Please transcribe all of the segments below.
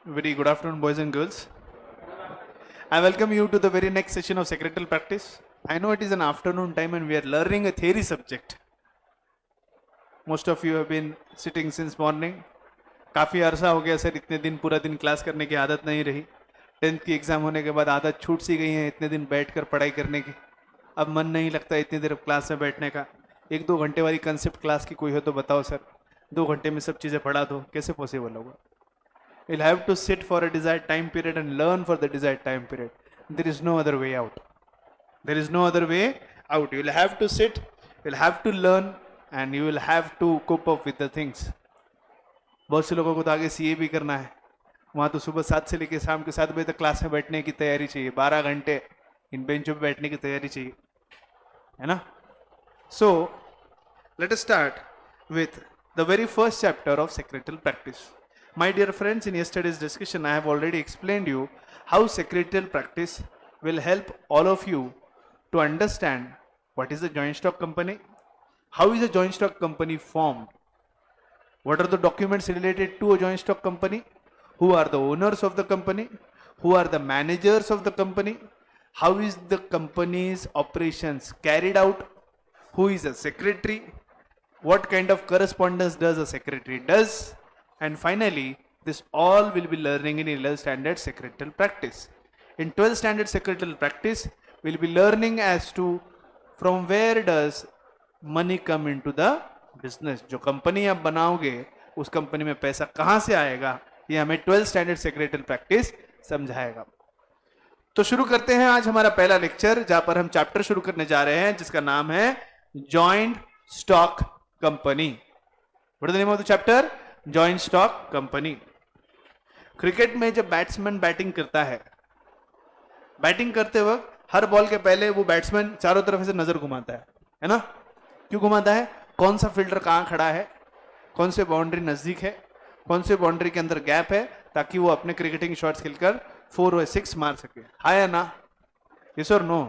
Very good afternoon, boys and girls. I welcome you to the very next session of secretarial practice. I know it is an afternoon time and we are learning a theory subject. Most of you have been sitting since morning. काफ़ी अरसा हो गया sir, इतने दिन पूरा दिन class करने की आदत नहीं रही. 10th की एग्ज़ाम होने के बाद आदत छूट सी गई है इतने दिन बैठकर पढ़ाई करने की. अब मन नहीं लगता इतनी देर क्लास में बैठने का. 1-2 घंटे वाली कंसेप्ट क्लास की कोई हो तो बताओ सर. 2 घंटे में सब चीज़ें पढ़ा दो, कैसे पॉसिबल होगा? You'll have to sit for a desired time period and learn for the desired time period. There is no other way out. There is no other way out. You will have to sit, you will have to learn, and you will have to cope up with the things. बहुत से लोगों को तो आगे CA भी करना है. वहाँ तो सुबह 7 से लेकर शाम के 7 बजे तक क्लास में बैठने की तैयारी चाहिए. 12 घंटे इन बेंचों पे बैठने की तैयारी चाहिए, है ना? So, let us start with the very first chapter of secretarial practice. My dear friends, in yesterday's discussion, I have already explained you how secretarial practice will help all of you to understand what is a joint stock company, how is a joint stock company formed, what are the documents related to a joint stock company, who are the owners of the company, who are the managers of the company, how is the company's operations carried out, who is a secretary, what kind of correspondence does a secretary does, and finally, this all will be learning in 11th standard secretarial practice. In 12th standard secretarial practice, we'll be learning as to from where does money come into the business. जो company आप बनाओगे उस company में पैसा कहाँ से आएगा, ये हमें 12th स्टैंडर्ड सेक्रेटरियल प्रैक्टिस समझाएगा. तो शुरू करते हैं आज हमारा पहला लेक्चर, जहां पर हम चैप्टर शुरू करने जा रहे हैं जिसका नाम है joint stock company. What is the name of the chapter? Joint stock company. Cricket में जब बैट्समैन बैटिंग करता है, बैटिंग करते वक्त हर बॉल के पहले वो बैट्समैन चारों तरफ से नजर घुमाता है ना? क्यों घुमाता है? कौन सा फील्डर कहां खड़ा है, कौन से बाउंड्री नजदीक है, कौन से बाउंड्री के अंदर गैप है, ताकि वो अपने क्रिकेटिंग शॉट्स खेलकर 4 और 6 मार सके. हाँ या ना? यस और नो?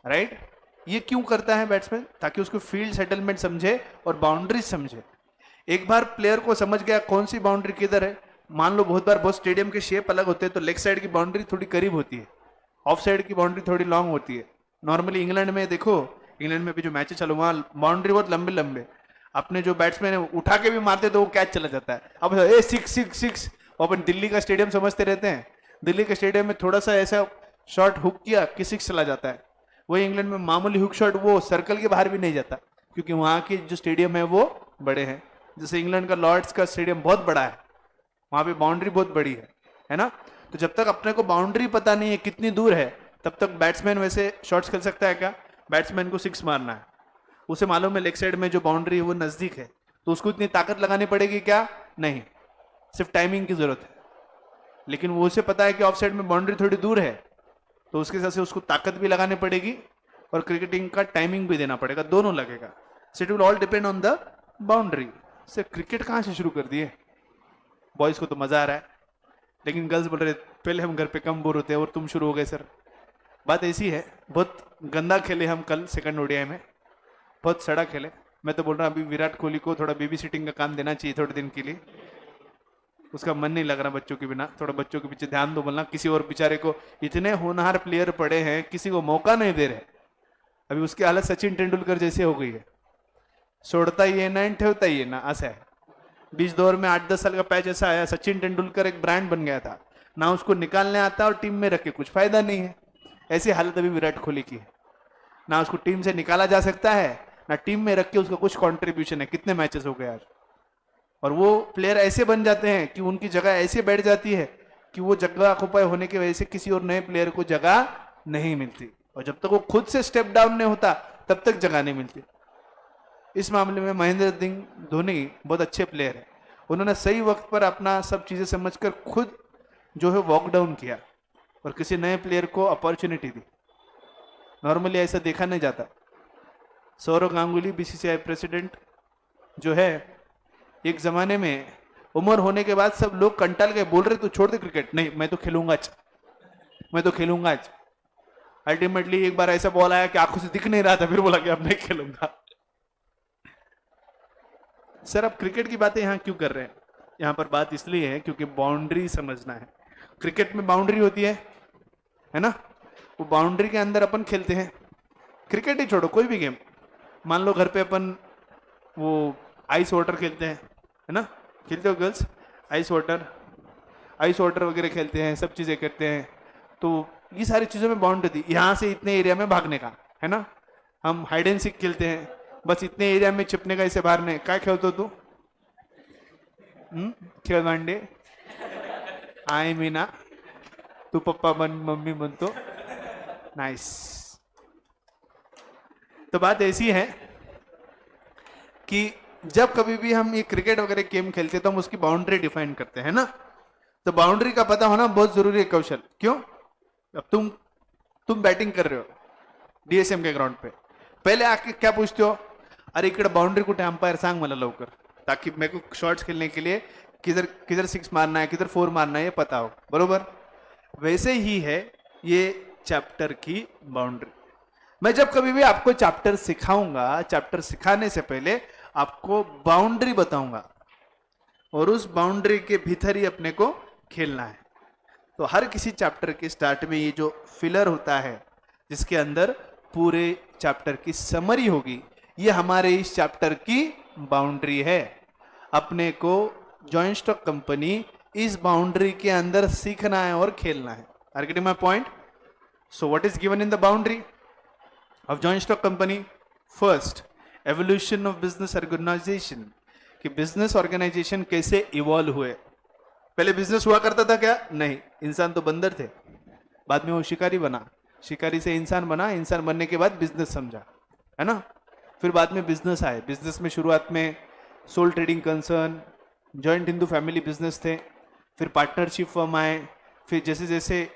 राइट? ये क्यों करता है बैट्समैन? ताकि उसको फील्ड सेटलमेंट समझे और बाउंड्री समझे. एक बार प्लेयर को समझ गया कौन सी बाउंड्री किधर है. मान लो बहुत बार बहुत स्टेडियम के शेप अलग होते हैं, तो लेग साइड की बाउंड्री थोड़ी करीब होती है, ऑफ साइड की बाउंड्री थोड़ी लॉन्ग होती है. नॉर्मली इंग्लैंड में देखो, इंग्लैंड में भी जो मैचेस चलो वहां बाउंड्री बहुत लंबे लंबे, अपने जो बैट्समैन है उठा के भी मारते तो वो कैच चला जाता है. अब ए 6 अपन दिल्ली का स्टेडियम समझते रहते हैं. दिल्ली के स्टेडियम में थोड़ा सा ऐसा शॉट हुक किया कि 6 चला जाता है. वही इंग्लैंड में मामूली हुक शॉट वो सर्कल के बाहर भी नहीं जाता, क्योंकि वहां के जो स्टेडियम है वो बड़े हैं. जैसे इंग्लैंड का लॉर्ड्स का स्टेडियम बहुत बड़ा है, वहां पे बाउंड्री बहुत बड़ी है ना? तो जब तक अपने को बाउंड्री पता नहीं है कितनी दूर है, तब तक बैट्समैन वैसे शॉट्स खेल सकता है क्या? बैट्समैन को 6 मारना है, उसे मालूम है लेग साइड में जो बाउंड्री है वो नजदीक है, तो उसको इतनी ताकत लगानी पड़ेगी क्या? नहीं, सिर्फ टाइमिंग की जरूरत है. लेकिन वो उसे पता है कि ऑफ साइड में बाउंड्री थोड़ी दूर है, तो उसके हिसाब से उसको ताकत भी लगानी पड़ेगी और क्रिकेटिंग का टाइमिंग भी देना पड़ेगा, दोनों लगेगा. So it will all depend on the boundary. से क्रिकेट कहाँ से शुरू कर दिए? बॉयज को तो मजा आ रहा है, लेकिन गर्ल्स बोल रहे पहले हम घर पे कम बोर होते हैं और तुम शुरू हो गए सर. बात ऐसी है, बहुत गंदा खेले हम कल सेकंड ओडीआई में, बहुत सड़ा खेले. मैं तो बोल रहा हूँ अभी विराट कोहली को थोड़ा बेबी सिटिंग का काम देना चाहिए थोड़े दिन के लिए. उसका मन नहीं लग रहा बच्चों के बिना, थोड़ा बच्चों के पीछे ध्यान दो. बोलना किसी और बेचारे को, इतने होनहार प्लेयर पड़े हैं, किसी को मौका नहीं दे रहे. अभी उसकी हालत सचिन तेंदुलकर जैसे हो गई है, सोडता ही है ना ठेवता ही है ना, ऐसा है. बीच दौर में 8-10 साल का पैच ऐसा आया, सचिन तेंदुलकर एक ब्रांड बन गया था, ना उसको निकालने आता और टीम में रखे कुछ फायदा नहीं है. ऐसी हालत अभी विराट कोहली की है, ना उसको टीम से निकाला जा सकता है, ना टीम में रख के उसका कुछ कंट्रीब्यूशन है. कितने मैचेस हो गए आज, और वो प्लेयर ऐसे बन जाते हैं कि उनकी जगह ऐसे बैठ जाती है कि वो जगह ऑक्युपाई होने की वजह से किसी और नए प्लेयर को जगह नहीं मिलती, और जब तक वो खुद से स्टेप डाउन नहीं होता तब तक जगह नहीं मिलती. इस मामले में महेंद्र सिंह धोनी बहुत अच्छे प्लेयर है. उन्होंने सही वक्त पर अपना सब चीजें समझकर खुद जो है वॉक डाउन किया और किसी नए प्लेयर को अपॉर्चुनिटी दी. नॉर्मली ऐसा देखा नहीं जाता. सौरव गांगुली बीसीसीआई प्रेसिडेंट जो है, एक जमाने में उम्र होने के बाद सब लोग कंटाल के बोल रहे तू छोड़ दे क्रिकेट. नहीं, मैं तो खेलूंगा आज, मैं तो खेलूंगा आज. अल्टीमेटली एक बार ऐसा बॉल आया कि आंखों से दिख नहीं रहा था, फिर बोला कि अब नहीं खेलूंगा. सर आप क्रिकेट की बातें यहां क्यों कर रहे हैं? यहाँ पर बात इसलिए है क्योंकि बाउंड्री समझना है। क्रिकेट में बाउंड्री होती है ना? वो बाउंड्री के अंदर अपन खेलते हैं। क्रिकेट ही छोड़ो, कोई भी गेम, मान लो घर पे अपन वो आइस वाटर खेलते हैं, है ना? खेलते हो गर्ल्स? आइस वाटर वगैरह खेलते हैं, सब चीजें करते हैं। तो ये सारी चीजों में बाउंड्री थी, यहाँ से इतने एरिया में भागने का, है ना? हम हाइड एंड सीक खेलते हैं, बस इतने एरिया में छिपने का, इसे बाहर नहीं। क्या खेलते हो तू? खेल मांडे आय मीना, तू पप्पा बन मम्मी बन तो नाइस। तो बात ऐसी है कि जब कभी भी हम ये क्रिकेट वगैरह गेम खेलते हैं तो हम उसकी बाउंड्री डिफाइन करते हैं ना? तो बाउंड्री का पता होना बहुत जरूरी है कौशल। क्यों? अब तुम बैटिंग कर रहे हो डीएसएम के ग्राउंड पे, पहले आके क्या पूछते हो? अरे इकडे बाउंड्री कुठे, अंपायर सांग मला लवकर, ताकि मेरे को शॉट्स खेलने के लिए किधर किधर 6 मारना है, किधर 4 मारना है, ये पता हो। बरोबर? वैसे ही है ये चैप्टर की बाउंड्री। मैं जब कभी भी आपको चैप्टर सिखाऊंगा, चैप्टर सिखाने से पहले आपको बाउंड्री बताऊंगा और उस बाउंड्री के भीतर ही अपने को खेलना है। तो हर किसी चैप्टर के स्टार्ट में ये जो फिलर होता है, जिसके अंदर पूरे चैप्टर की समरी होगी, ये हमारे इस चैप्टर की बाउंड्री है। अपने को जॉइंट स्टॉक कंपनी इस बाउंड्री के अंदर सीखना है और खेलना है। Are getting my point? So what is given in the boundary of joint stock company? First, evolution of business organisation, कि बिजनेस ऑर्गेनाइजेशन कैसे इवॉल्व हुए। पहले बिजनेस हुआ करता था क्या? नहीं, इंसान तो बंदर थे, बाद में वो शिकारी बना, शिकारी से इंसान बना, इंसान बनने के बाद बिजनेस समझा, है ना? फिर बाद में बिजनेस आए। बिजनेस में शुरुआत में sole trading concern, joint Hindu family business थे, फिर पार्टनरशिप फर्म आए, फिर जैसे जैसे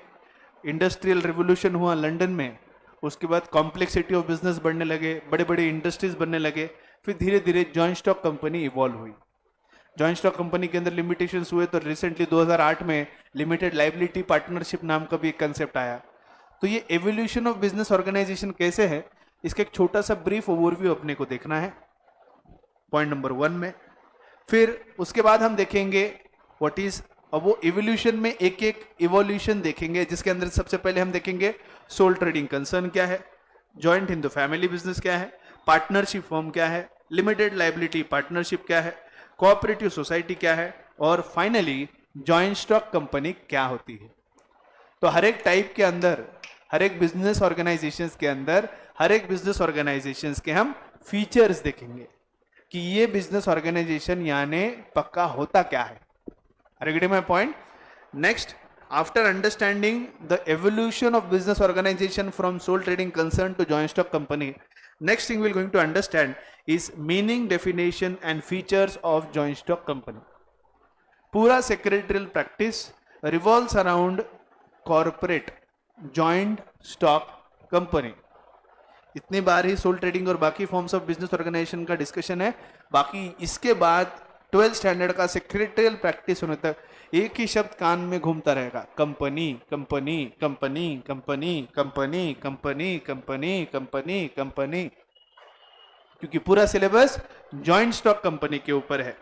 इंडस्ट्रियल रिवोल्यूशन हुआ लंदन में, उसके बाद कॉम्प्लेक्सिटी ऑफ बिजनेस बढ़ने लगे, बड़े बड़े इंडस्ट्रीज बनने लगे, फिर धीरे धीरे जॉइंट स्टॉक कंपनी इवॉल्व हुई। जॉइंट स्टॉक कंपनी के अंदर लिमिटेशंस हुए, तो रिसेंटली 2008 में लिमिटेड लाइबिलिटी पार्टनरशिप नाम का भी एक कंसेप्ट आया। तो ये एवोल्यूशन ऑफ बिजनेस ऑर्गेनाइजेशन कैसे है, इसका एक छोटा सा ब्रीफ ओवरव्यू अपने को देखना है पॉइंट नंबर 1 में। फिर उसके बाद हम देखेंगे व्हाट इज, अब वो इवोल्यूशन में एक एक इवोल्यूशन देखेंगे, जिसके अंदर सबसे पहले हम देखेंगे सोल ट्रेडिंग कंसर्न क्या है, जॉइंट हिंदू फैमिली बिजनेस क्या है, पार्टनरशिप फर्म क्या है, लिमिटेड लाइबिलिटी पार्टनरशिप क्या है, कोऑपरेटिव सोसाइटी क्या है, और फाइनली जॉइंट स्टॉक कंपनी क्या होती है। तो हर एक टाइप के अंदर, हर एक बिजनेस ऑर्गेनाइजेशंस के अंदर, हर एक बिजनेस ऑर्गेनाइजेशंस के हम फीचर्स देखेंगे कि ये बिजनेस ऑर्गेनाइजेशन यानी पक्का होता क्या है। Are you getting my point? Next, after understanding the evolution of business organization from sole trading concern to joint stock company, next thing we're going to understand is meaning, definition and features of joint stock company. पूरा secretarial practice revolves around corporate joint stock company. इतनी बार ही soul trading और बाकी forms of business organisation का discussion है, बाकी इसके बाद 12th standard का सेक्रेटरियल प्रैक्टिस होने तक एक ही शब्द कान में घूमता रहेगा, company company company company company company company company company, क्योंकि पूरा सिलेबस जॉइंट स्टॉक कंपनी के ऊपर है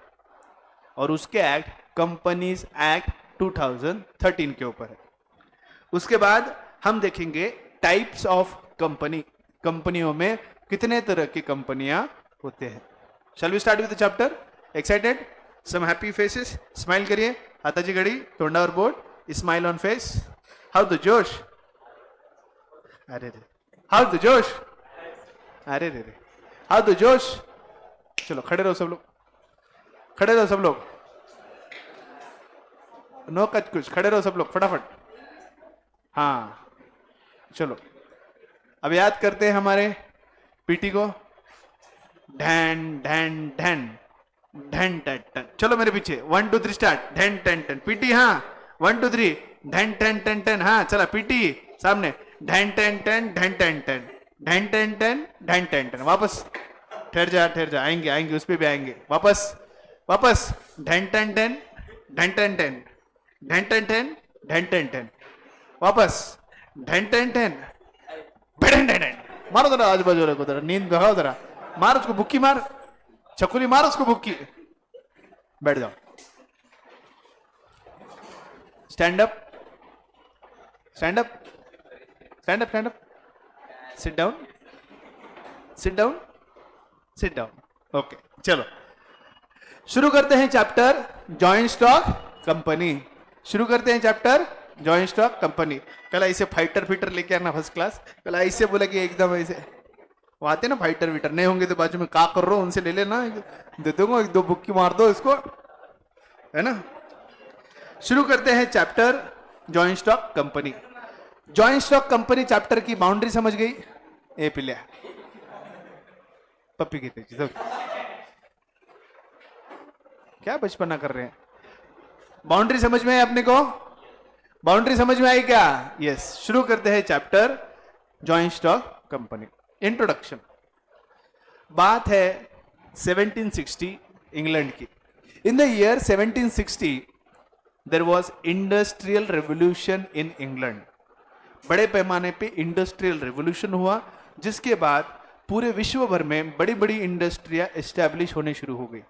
और उसके एक्ट कंपनीज एक्ट 2013 के ऊपर है। उसके बाद हम देखेंगे टाइप्स ऑफ कंपनी, कंपनियों में कितने तरह की कंपनियां होते हैं। Shall we start with the chapter? Excited? Some happy faces? Smile करिए, हाथाची घड़ी, तोंडावर बोट, smile on face. How the जोश? अरे रे, हाउ द जोश? अरे रे रे, हाउ द जोश? चलो खड़े रहो सब लोग, खड़े रहो सब लोग, नो कच कुछ, खड़े रहो सब लोग फटाफट। हाँ चलो, अब याद करते हैं हमारे पीटी को। ढैन ढैन ढैन ढैन टन टन, चलो मेरे पीछे, 1 2 3 स्टार्ट। ढैन टन टन पीटी, हाँ 1 2 3 ढैन टन टन टन, हाँ चला पीटी सामने, ढैन टन टन ढैन टन टन ढैन टन टन ढैन टन टन। वापस ठहर जा, आएंगे आएंगे, उस पर भी आएंगे, वापस वापस, ढैन टन टन ढैन टन टन ढैन टन टन ढैन टन टन, वापस ढैन टन टन ढैन टन टन। मारो जरा आजू बाजू को, जरा नींद भगाओ, जरा मार उसको बुक्की, मार चकुली, मार उसको बुक्की। बैठ जाओ, stand up, stand up, stand up, stand up, sit down, sit down, sit down. Okay, चलो शुरू करते हैं चैप्टर जॉइंट स्टॉक कंपनी। शुरू करते हैं चैप्टर जॉइंट स्टॉक कंपनी। कल ऐसे फाइटर फिटर लेके आना फर्स्ट क्लास। कल ऐसे बोला कि एकदम ऐसे वो आते ना फाइटर विटर, नहीं होंगे तो बाजू में का कर रहे हो उनसे ले लेना, दे दूंगा एक दो बुक्की मार दो इसको, है ना। शुरू करते हैं chapter joint stock company. Joint stock company chapter की बाउंड्री समझ गई? ए पिल्या पप्पी की तेजी तो क्या बचपना कर रहे हैं। बाउंड्री समझ में आई अपने को? बाउंड्री समझ में आई क्या? यस। शुरू करते हैं chapter joint stock company. Introduction. बात है 1760 इंग्लैंड की। In the year 1760 there was industrial revolution in England. बड़े पैमाने पे इंडस्ट्रियल रेवोल्यूशन हुआ, जिसके बाद पूरे विश्व भर में बड़ी बड़ी इंडस्ट्रियां एस्टैब्लिश होने शुरू हो गई।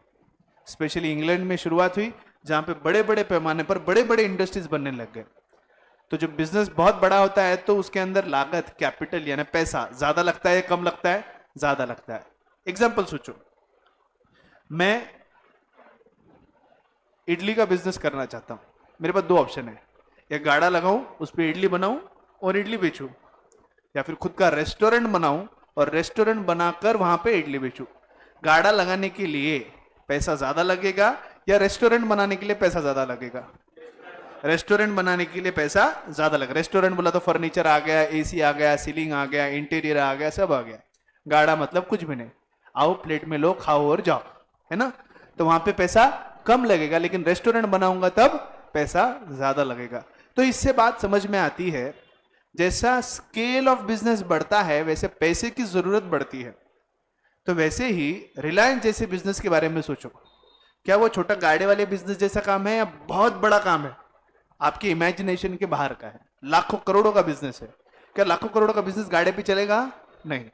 स्पेशली इंग्लैंड में शुरुआत हुई, जहां पे बड़े बड़े पैमाने पर बड़े बड़े इंडस्ट्रीज बनने लग गए। तो जब बिजनेस बहुत बड़ा होता है तो उसके अंदर लागत, कैपिटल यानी पैसा ज्यादा लगता है, कम लगता है? ज्यादा लगता है। एग्जाम्पल सोचो, मैं इडली का बिजनेस करना चाहता हूं। मेरे पास दो ऑप्शन है, या गाड़ा लगाऊं, उस पर इडली बनाऊं और इडली बेचूं, या फिर खुद का रेस्टोरेंट बनाऊं और रेस्टोरेंट बनाकर वहां पे इडली बेचूं। गाड़ा लगाने के लिए पैसा ज्यादा लगेगा या रेस्टोरेंट बनाने के लिए पैसा ज्यादा लगेगा? रेस्टोरेंट बनाने के लिए पैसा ज्यादा लगा। रेस्टोरेंट बोला तो फर्नीचर आ गया, एसी आ गया, सीलिंग आ गया, इंटीरियर आ गया, सब आ गया। गाड़ा मतलब कुछ भी नहीं, आओ प्लेट में लो, खाओ और जाओ, है ना। तो वहां पे पैसा कम लगेगा, लेकिन रेस्टोरेंट बनाऊंगा तब पैसा ज्यादा लगेगा। तो इससे बात समझ में आती है, जैसा स्केल ऑफ बिजनेस बढ़ता है वैसे पैसे की जरूरत बढ़ती है। तो वैसे ही रिलायंस जैसे बिजनेस के बारे में सोचो, क्या वो छोटा गाड़ी वाले बिजनेस जैसा काम है या बहुत बड़ा काम है? आपकी इमेजिनेशन के बाहर का है। लाखों करोड़ों का बिजनेस है। क्या लाखों करोड़ों का बिजनेस गाड़ी पे चलेगा? नहीं।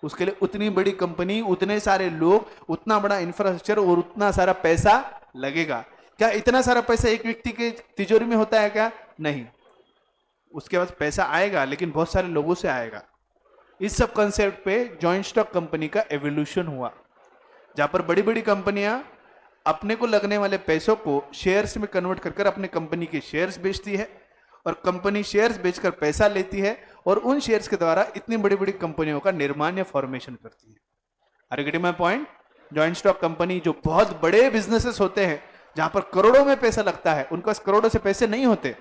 उसके लिए उतनी बड़ी कंपनी, उतने सारे लोग, उतना बड़ा इंफ्रास्ट्रक्चर और उतना सारा पैसा लगेगा। क्या इतना सारा पैसा एक व्यक्ति के तिजोरी में होता है क्या? नहीं। उसके पास पैसा आएगा लेकिन बहुत सारे लोगों से आएगा। इस सब कंसेप्ट पे जॉइंट स्टॉक कंपनी का एवोल्यूशन हुआ, जहां पर बड़ी बड़ी कंपनियां अपने को लगने वाले पैसों को शेयर्स में कन्वर्ट कर अपने कंपनी के शेयर्स बेचती है, और कंपनी शेयर्स बेचकर पैसा लेती है, और उन शेयर्स के द्वारा इतनी बड़ी बड़ी कंपनियों का निर्माण या फॉर्मेशन करती है। Are you getting my point? Joint stock company जो बहुत बड़े बिजनेसेस होते हैं, जहां पर करोड़ों में पैसा लगता है, उनके पास करोड़ों से पैसे नहीं होते,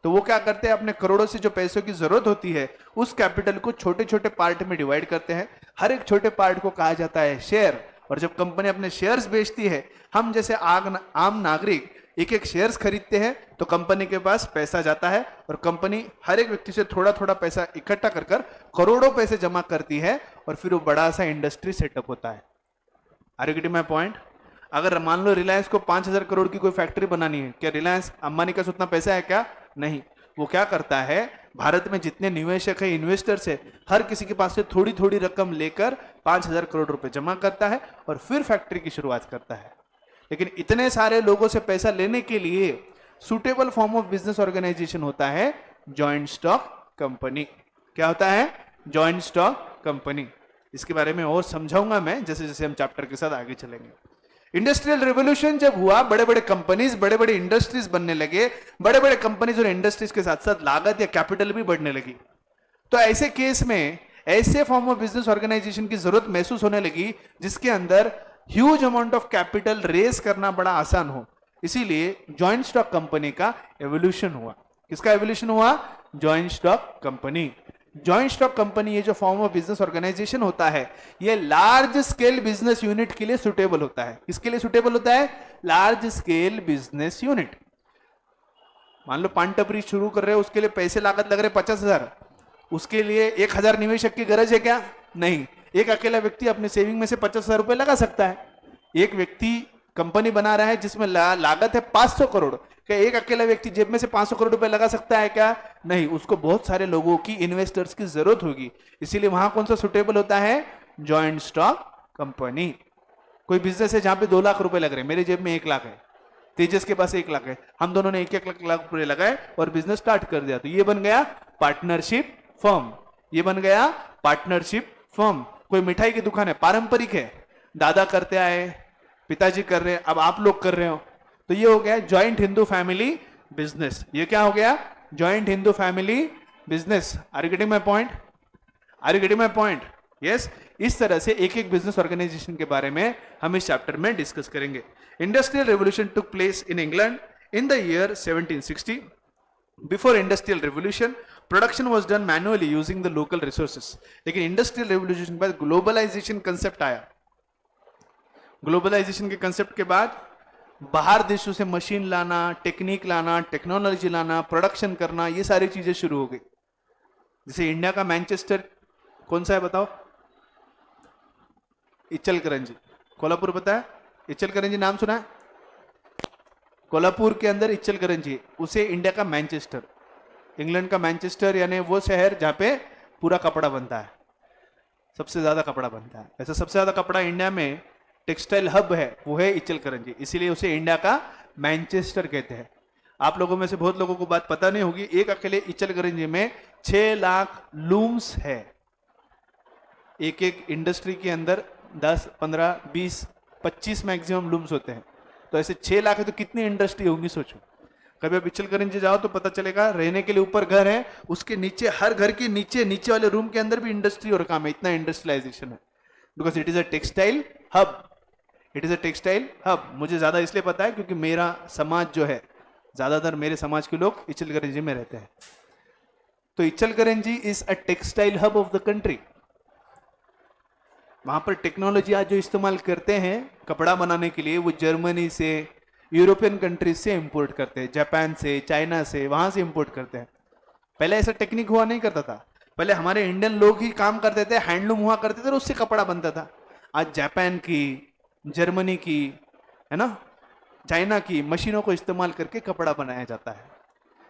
तो वो क्या करते हैं, अपने करोड़ों से जो पैसों की जरूरत होती है उस कैपिटल को छोटे छोटे पार्ट में डिवाइड करते हैं। हर एक छोटे पार्ट को कहा जाता है शेयर। और जब कंपनी अपने शेयर्स बेचती है, हम जैसे आम नागरिक एक एक शेयर्स खरीदते हैं, तो कंपनी के पास पैसा जाता है और कंपनी हर एक व्यक्ति से थोड़ा थोड़ा पैसा इकट्ठा कर करोड़ों पैसे जमा करती है, और फिर वो बड़ा सा इंडस्ट्री सेटअप होता है। Are you getting my point? अगर मान लो रिलायंस को 5,000 करोड़ की कोई फैक्ट्री बनानी है, क्या रिलायंस अंबानी का उतना पैसा है क्या? नहीं। वो क्या करता है, भारत में जितने निवेशक है, इन्वेस्टर्स है, हर किसी के पास से थोड़ी थोड़ी रकम लेकर 5,000 करोड़ रुपए जमा करता है और फिर फैक्ट्री की शुरुआत करता है। लेकिन इतने सारे लोगों से पैसा लेने के लिए suitable form of business organisation होता है जॉइंट स्टॉक कंपनी। क्या होता है? Joint stock company. इसके बारे में और समझाऊंगा मैं जैसे जैसे हम चैप्टर के साथ आगे चलेंगे। इंडस्ट्रियल रेवोल्यूशन जब हुआ, बड़े बड़े कंपनीज, बड़े बड़े इंडस्ट्रीज बनने लगे, बड़े बड़े कंपनीज और इंडस्ट्रीज के साथ साथ लागत या कैपिटल भी बढ़ने लगी। तो ऐसे केस में ऐसे फॉर्म ऑफ बिजनेस ऑर्गेनाइजेशन की जरूरत महसूस होने लगी जिसके अंदर huge amount of capital raise करना बड़ा आसान हो। इसीलिए जॉइंट स्टॉक कंपनी का एवोल्यूशन हुआ। किसका एवोल्यूशन हुआ? Joint stock company. Joint stock company, ये जो फॉर्म ऑफ बिजनेस ऑर्गेनाइजेशन होता है, ये लार्ज स्केल बिजनेस यूनिट के लिए सुटेबल होता है। किसके लिए सुटेबल होता है? Large scale business unit. मान लो पान टपरी शुरू कर रहे हो, उसके लिए पैसे लागत लग रहे 50,000, उसके लिए 1,000 निवेशक की गरज है क्या? नहीं। एक अकेला व्यक्ति अपने सेविंग में से 50,000 रुपए लगा सकता है। एक व्यक्ति कंपनी बना रहा है जिसमें लागत है 500 करोड़, क्या एक अकेला व्यक्ति जेब में से 500 करोड़ रुपए लगा सकता है क्या? नहीं। उसको बहुत सारे लोगों की, इन्वेस्टर्स की जरूरत होगी। इसीलिए वहां कौन सा सुटेबल होता है? Joint stock company. कोई बिजनेस है जहां पे 2 लाख रुपए लग रहे हैं, मेरे जेब में 1 लाख है, तेजस के पास 1 लाख है, हम दोनों ने 1-1 लाख रुपए लगाए और बिजनेस स्टार्ट कर दिया, तो ये बन गया पार्टनरशिप फर्म। ये बन गया पार्टनरशिप फर्म। कोई मिठाई की दुकान है, पारंपरिक है, दादा करते आए, पिताजी कर रहे हैं, अब आप लोग कर रहे हो, तो ये हो गया जॉइंट हिंदू फैमिली बिजनेस। ये क्या हो गया? Joint Hindu family business. Are you getting my point? Are you getting my point? Yes. इस तरह से एक एक बिजनेस ऑर्गेनाइजेशन के बारे में हम इस चैप्टर में डिस्कस करेंगे। Industrial revolution took place in England in the year 1760। Before industrial revolution production was done manually using the local resources. लेकिन इंडस्ट्रियल रेवोल्यूशन के बाद ग्लोबलाइजेशन कंसेप्ट आया। ग्लोबलाइजेशन के कंसेप्ट के बाद बाहर देशों से मशीन लाना, टेक्निक लाना, टेक्नोलॉजी लाना, प्रोडक्शन करना, ये सारी चीजें शुरू हो गई। जैसे इंडिया का मैनचेस्टर कौन सा है बताओ? इचलकरंजी। कोल्हापुर पता है? इचलकरंजी नाम सुना है? कोल्हापुर के अंदर इचलकरंजी, उसे इंडिया का मैनचेस्टर, इंग्लैंड का मैनचेस्टर यानी वो शहर जहां पे पूरा कपड़ा बनता है, सबसे ज्यादा कपड़ा बनता है। ऐसा सबसे ज्यादा कपड़ा इंडिया में टेक्सटाइल हब है, वो है इचलकरंजी, इसीलिए उसे इंडिया का मैनचेस्टर कहते हैं। आप लोगों में से बहुत लोगों को बात पता नहीं होगी, एक अकेले इचलकरंजी में 6 लाख लूम्स है। एक एक इंडस्ट्री के अंदर 10, 15, 20, 25 मैक्सिमम लूम्स होते हैं, तो ऐसे 6 लाख है तो कितनी इंडस्ट्री होंगी सोचो। कभी आप इचलकरंजी जाओ तो पता चलेगा, रहने के लिए ऊपर घर है, उसके नीचे हर घर के नीचे नीचे वाले रूम के अंदर भी इंडस्ट्री और काम है, इतना इंडस्ट्रियलाइजेशन है। Because it is a textile hub. It is a textile hub. मुझे ज्यादा इसलिए पता है क्योंकि मेरा समाज जो है, ज्यादातर मेरे समाज के लोग इचलकरंजी में रहते हैं। तो Ichalkaranji is a textile hub of the country. वहां पर टेक्नोलॉजी आज जो इस्तेमाल करते हैं कपड़ा बनाने के लिए, वो जर्मनी से, यूरोपियन कंट्रीज से इंपोर्ट करते हैं, जापान से, चाइना से, वहां से इंपोर्ट करते हैं। पहले ऐसा टेक्निक हुआ नहीं करता था, पहले हमारे इंडियन लोग ही काम करते थे, हैंडलूम हुआ करते थे और उससे कपड़ा बनता था। आज जापान की, जर्मनी की, है ना, चाइना की मशीनों को इस्तेमाल करके कपड़ा बनाया जाता है।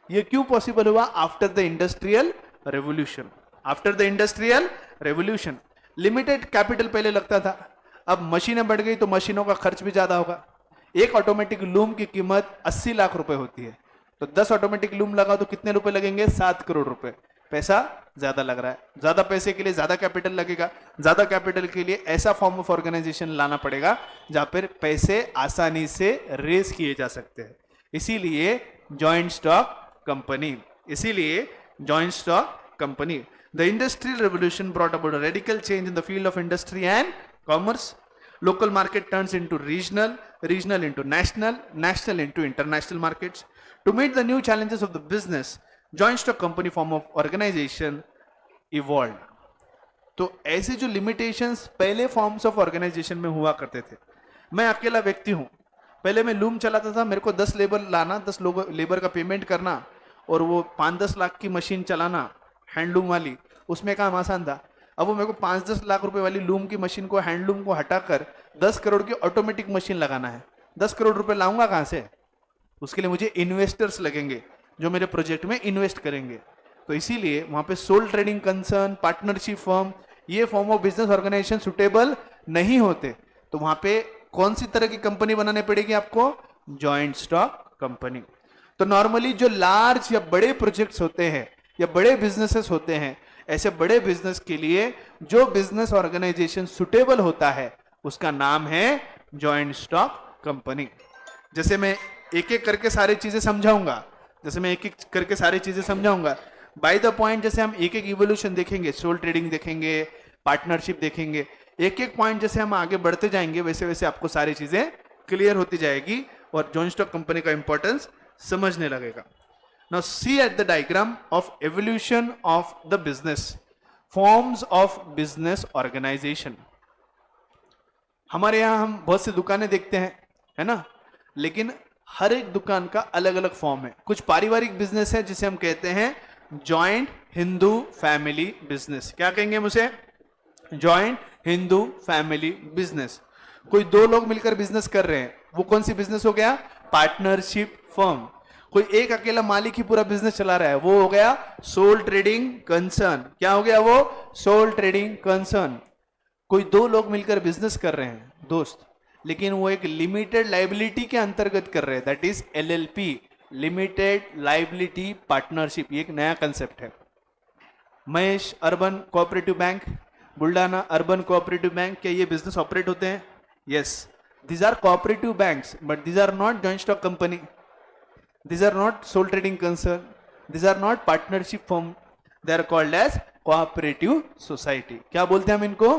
ये क्यों पॉसिबल हुआ? After the industrial revolution. After the industrial revolution limited capital पहले लगता था, अब मशीनें बढ़ गई तो मशीनों का खर्च भी ज्यादा होगा। एक ऑटोमेटिक लूम की कीमत 80 लाख रुपए होती है, तो 10 ऑटोमेटिक लूम लगा तो कितने रुपए लगेंगे? 7 करोड़ रुपए। पैसा ज्यादा लग रहा है, ज्यादा पैसे के लिए ज्यादा कैपिटल लगेगा, ज्यादा कैपिटल के लिए ऐसा फॉर्म ऑफ ऑर्गेनाइजेशन लाना पड़ेगा जहां पर पैसे आसानी से रेस किए जा सकते हैं। इसीलिए जॉइंट स्टॉक कंपनी, इसीलिए joint stock company. The industrial revolution brought about a radical change in the field of industry and commerce. Local market turns into regional, regional into national, national into international markets. To meet the new challenges of the business, joint stock company form of organization evolved. तो ऐसे जो limitations पहले forms of organization में हुआ करते थे, मैं अकेला व्यक्ति हूं, पहले मैं लूम चलाता था, मेरे को 10 लेबर लाना, 10 लोग लेबर का पेमेंट करना और वो 5-10 लाख की मशीन चलाना हैंडलूम वाली, उसमें काम आसान था। अब वो मेरे को 5-10 लाख रुपए वाली लूम की मशीन को, हैंडलूम को हटाकर 10 करोड़ की ऑटोमेटिक मशीन लगाना है। 10 करोड़ रुपए लाऊंगा कहां से? उसके लिए मुझे इन्वेस्टर्स लगेंगे जो मेरे प्रोजेक्ट में इन्वेस्ट करेंगे। तो इसीलिए वहां पे sole trading concern, partnership firm, ये form of business organisation suitable नहीं होते। तो वहां पे कौन सी तरह की कंपनी बनानी पड़ेगी आपको? Joint stock company. तो नॉर्मली जो लार्ज या बड़े प्रोजेक्ट्स होते हैं या बड़े बिजनेसेस होते हैं, ऐसे बड़े बिजनेस के लिए जो बिजनेस ऑर्गेनाइजेशन सुटेबल होता है उसका नाम है जॉइंट स्टॉक कंपनी। जैसे मैं एक एक करके सारी चीजें समझाऊंगा, बाय द पॉइंट जैसे हम एक एक इवोल्यूशन देखेंगे, सोल ट्रेडिंग देखेंगे, पार्टनरशिप देखेंगे, एक एक पॉइंट जैसे हम आगे बढ़ते जाएंगे वैसे वैसे आपको सारी चीजें क्लियर होती जाएगी और जॉइंट स्टॉक कंपनी का इंपॉर्टेंस समझने लगेगा। Now see at the diagram of evolution of the business, forms of business organization. हमारे यहाँ हम बहुत सी दुकानें देखते हैं, है ना, लेकिन हर एक दुकान का अलग अलग फॉर्म है। कुछ पारिवारिक बिजनेस है जिसे हम कहते हैं जॉइंट हिंदू फैमिली बिजनेस। क्या कहेंगे मुझे? Joint Hindu family business. कोई 2 लोग मिलकर बिजनेस कर रहे हैं, वो कौन सी बिजनेस हो गया? Partnership firm. कोई एक अकेला मालिक ही पूरा बिजनेस चला रहा है, वो हो गया सोल ट्रेडिंग कंसर्न। क्या हो गया वो? Sole trading concern. कोई 2 लोग मिलकर बिजनेस कर रहे हैं, दोस्त, लेकिन वो एक लिमिटेड लाइबिलिटी के अंतर्गत कर रहे हैं, that is LLP, limited liability partnership. ये एक नया कंसेप्ट है। Mahesh urban cooperative bank, Buldhana urban cooperative bank, क्या ये बिजनेस ऑपरेट होते हैं? Yes, these are cooperative banks, but these are not joint stock company, these are not sole trading concern, these are not partnership firm, they are called as cooperative society। क्या बोलते हैं हम इनको?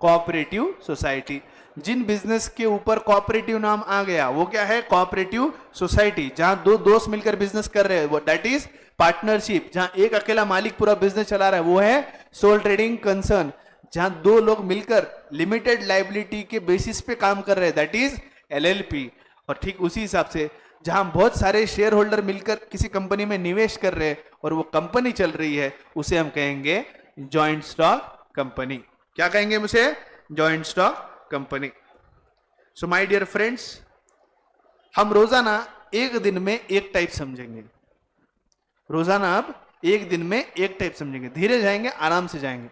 cooperative society। जिन business के ऊपर cooperative नाम आ गया वो क्या है? Cooperative society. जहां दो दोस्त मिलकर बिजनेस कर रहे हैं वो दैट इज पार्टनरशिप। जहां एक अकेला मालिक पूरा बिजनेस चला रहा है वो है सोल ट्रेडिंग कंसर्न। जहां दो लोग मिलकर लिमिटेड लाइबिलिटी के बेसिस पे काम कर रहे हैं दैट इज एलएलपी। और ठीक उसी हिसाब से जहां बहुत सारे शेयर होल्डर मिलकर किसी कंपनी में निवेश कर रहे हैं और वो कंपनी चल रही है उसे हम कहेंगे जॉइंट स्टॉक कंपनी। क्या कहेंगे उसे? Joint stock company. So my dear friends, हम रोजाना एक दिन में एक टाइप समझेंगे। रोजाना अब एक दिन में एक टाइप समझेंगे, धीरे जाएंगे, आराम से जाएंगे।